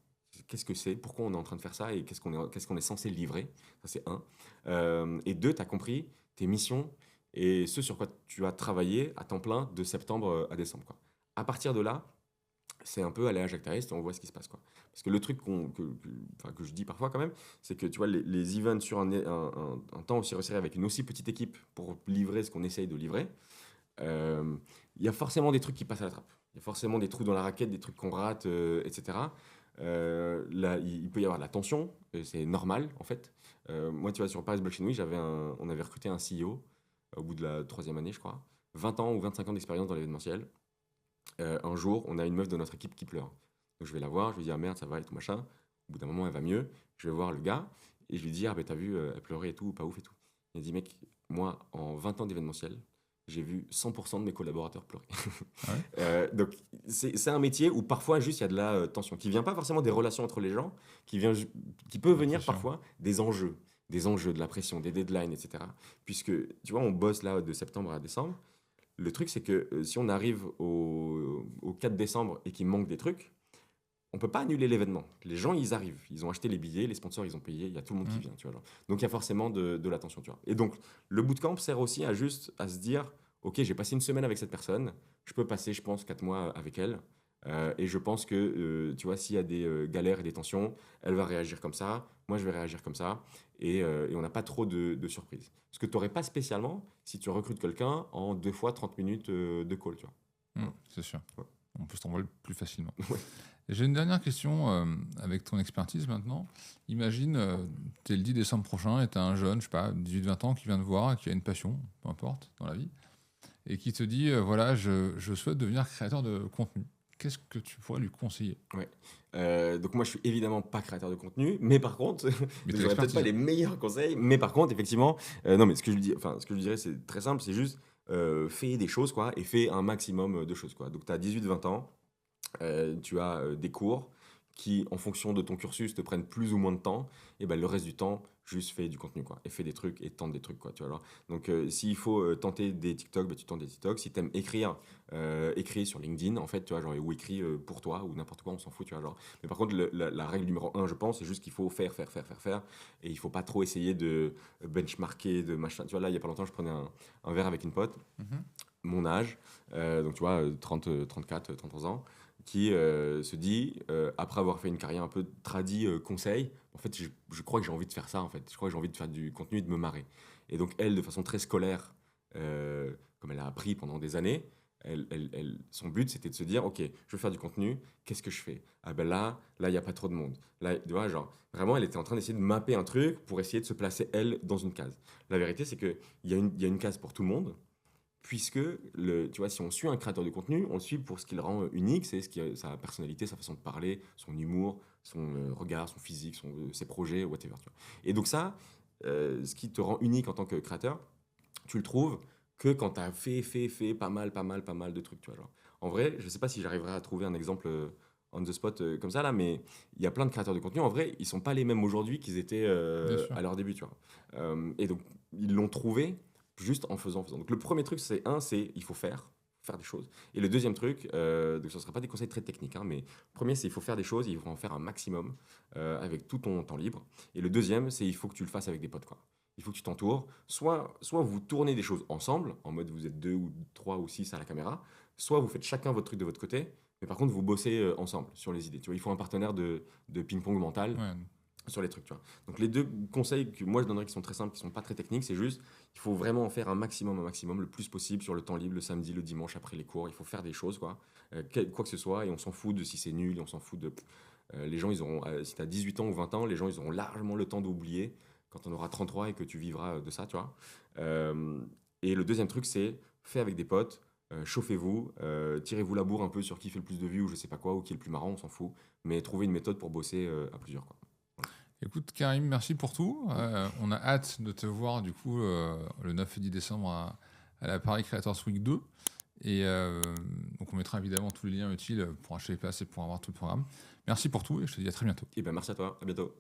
Qu'est-ce que c'est, pourquoi on est en train de faire ça et qu'est-ce qu'on est censé livrer. Ça, c'est un. Et deux, tu as compris tes missions et ce sur quoi tu as travaillé à temps plein de septembre à décembre, quoi. À partir de là, c'est un peu aller à Jacques Tarist et on voit ce qui se passe, quoi. Parce que le truc enfin, que je dis parfois quand même, c'est que tu vois, les events sur un temps aussi resserré avec une aussi petite équipe pour livrer ce qu'on essaye de livrer, euh, il y a forcément des trucs qui passent à la trappe. Il y a forcément des trous dans la raquette, des trucs qu'on rate, etc. Là, il peut y avoir de la tension, c'est normal en fait. Moi, tu vois, sur Paris Blockchain Week, on avait recruté un CEO au bout de la troisième année, je crois. 20 ans ou 25 ans d'expérience dans l'événementiel. Un jour, on a une meuf de notre équipe qui pleure. Donc je vais la voir, je lui dis ah merde, ça va et tout machin. Au bout d'un moment, elle va mieux. Je vais voir le gars et je lui dis ah ben t'as vu, elle pleurait et tout, pas ouf et tout. Il a dit mec, moi en 20 ans d'événementiel, j'ai vu 100% de mes collaborateurs pleurer. Ah ouais. Donc c'est un métier où parfois juste il y a de la tension qui vient pas forcément des relations entre les gens, qui peut La venir pression. parfois des enjeux, de la pression, des deadlines, etc. Puisque tu vois, on bosse là de septembre à décembre. Le truc, c'est que si on arrive au 4 décembre et qu'il manque des trucs, on peut pas annuler l'événement. Les gens, ils arrivent. Ils ont acheté les billets, les sponsors, ils ont payé. Il y a tout le monde qui Mm. vient, tu vois. Genre. Donc, il y a forcément de l'attention, tu vois. Et donc, le bootcamp sert aussi à se dire, OK, j'ai passé une semaine avec cette personne. Je peux passer, je pense, 4 mois avec elle. Et je pense que, tu vois, s'il y a des galères et des tensions, elle va réagir comme ça. Moi, je vais réagir comme ça. Et on n'a pas trop de surprises. Ce que tu n'aurais pas spécialement si tu recrutes quelqu'un en 2 fois 30 minutes de call, tu vois. C'est sûr. Ouais. On peut se t'envoyer plus facilement. Ouais. Et j'ai une dernière question avec ton expertise maintenant. Imagine, tu es le 10 décembre prochain et tu as un jeune, je sais pas, 18-20 ans qui vient te voir, qui a une passion, peu importe, dans la vie, et qui te dit voilà, je souhaite devenir créateur de contenu. Qu'est-ce que tu pourrais lui conseiller? Ouais. Donc moi, je suis évidemment pas créateur de contenu, mais par contre, Mais donc t'as j'aurais peut-être pas l'expertise. les meilleurs conseils, mais par contre, effectivement, non, mais ce que je lui dirais, c'est très simple, c'est juste fais des choses, quoi, et fais un maximum de choses, quoi. Donc tu as 18-20 ans, tu as des cours qui, en fonction de ton cursus, te prennent plus ou moins de temps, et ben le reste du temps, juste fais du contenu, quoi, et fais des trucs et tente des trucs, quoi, tu vois. Alors. Donc s'il faut tenter des TikTok, ben, tu tentes des TikTok. Si t'aimes écrire, écris sur LinkedIn, en fait, tu vois, genre, ou écris pour toi, ou n'importe quoi, on s'en fout, tu vois, genre. Mais par contre, la règle numéro un, je pense, c'est juste qu'il faut faire, et il faut pas trop essayer de benchmarker, de machin. Tu vois, là, il y a pas longtemps, je prenais un verre avec une pote, Mhm. mon âge, donc tu vois, 30, 34, 33 ans, qui se dit, après avoir fait une carrière un peu tradi conseil, en fait, je crois que j'ai envie de faire ça, en fait. Je crois que j'ai envie de faire du contenu et de me marrer. Et donc, elle, de façon très scolaire, comme elle a appris pendant des années, son but, c'était de se dire, OK, je veux faire du contenu, qu'est-ce que je fais? Ah ben là, il n'y a pas trop de monde. Là, tu vois, genre, vraiment, elle était en train d'essayer de mapper un truc pour essayer de se placer, elle, dans une case. La vérité, c'est qu'il y a une case pour tout le monde, puisque, tu vois, si on suit un créateur de contenu, on le suit pour ce qui le rend unique, c'est sa personnalité, sa façon de parler, son humour, son regard, son physique, ses projets, whatever. Tu vois. Et donc ça, ce qui te rend unique en tant que créateur, tu le trouves que quand tu as fait pas mal de trucs. Tu vois, genre. En vrai, je sais pas si j'arriverai à trouver un exemple on the spot comme ça, là, mais il y a plein de créateurs de contenu. En vrai, ils sont pas les mêmes aujourd'hui qu'ils étaient Bien sûr. à leur début. Tu vois. Et donc, ils l'ont trouvé juste en faisant. Donc le premier truc, c'est il faut faire des choses. Et le deuxième truc, donc ce ne sera pas des conseils très techniques, hein, mais le premier, c'est il faut faire des choses, il faut en faire un maximum avec tout ton temps libre. Et le deuxième, c'est il faut que tu le fasses avec des potes, quoi. Il faut que tu t'entoures. Soit vous tournez des choses ensemble, en mode vous êtes 2 ou 3 ou 6 à la caméra, soit vous faites chacun votre truc de votre côté, mais par contre vous bossez ensemble sur les idées. Tu vois, il faut un partenaire de ping-pong mental Ouais. sur les trucs, tu vois. Donc les deux conseils que moi je donnerais qui sont très simples, qui sont pas très techniques, c'est juste, il faut vraiment en faire un maximum, le plus possible sur le temps libre, le samedi, le dimanche après les cours. Il faut faire des choses, quoi, quoi que ce soit, et on s'en fout de si c'est nul, et on s'en fout de. Les gens, ils auront, si tu as 18 ans ou 20 ans, les gens, ils auront largement le temps d'oublier quand on aura 33 et que tu vivras de ça, tu vois. Euh, et le deuxième truc, c'est fait avec des potes. Chauffez-vous, tirez-vous la bourre un peu sur qui fait le plus de vues ou je sais pas quoi, ou qui est le plus marrant, on s'en fout. Mais trouvez une méthode pour bosser à plusieurs, quoi. Écoute, Karim, merci pour tout. On a hâte de te voir du coup le 9 et 10 décembre à la Paris Creators Week 2. Et donc on mettra évidemment tous les liens utiles pour acheter les places et pour avoir tout le programme. Merci pour tout et je te dis à très bientôt. Et ben merci à toi, à bientôt.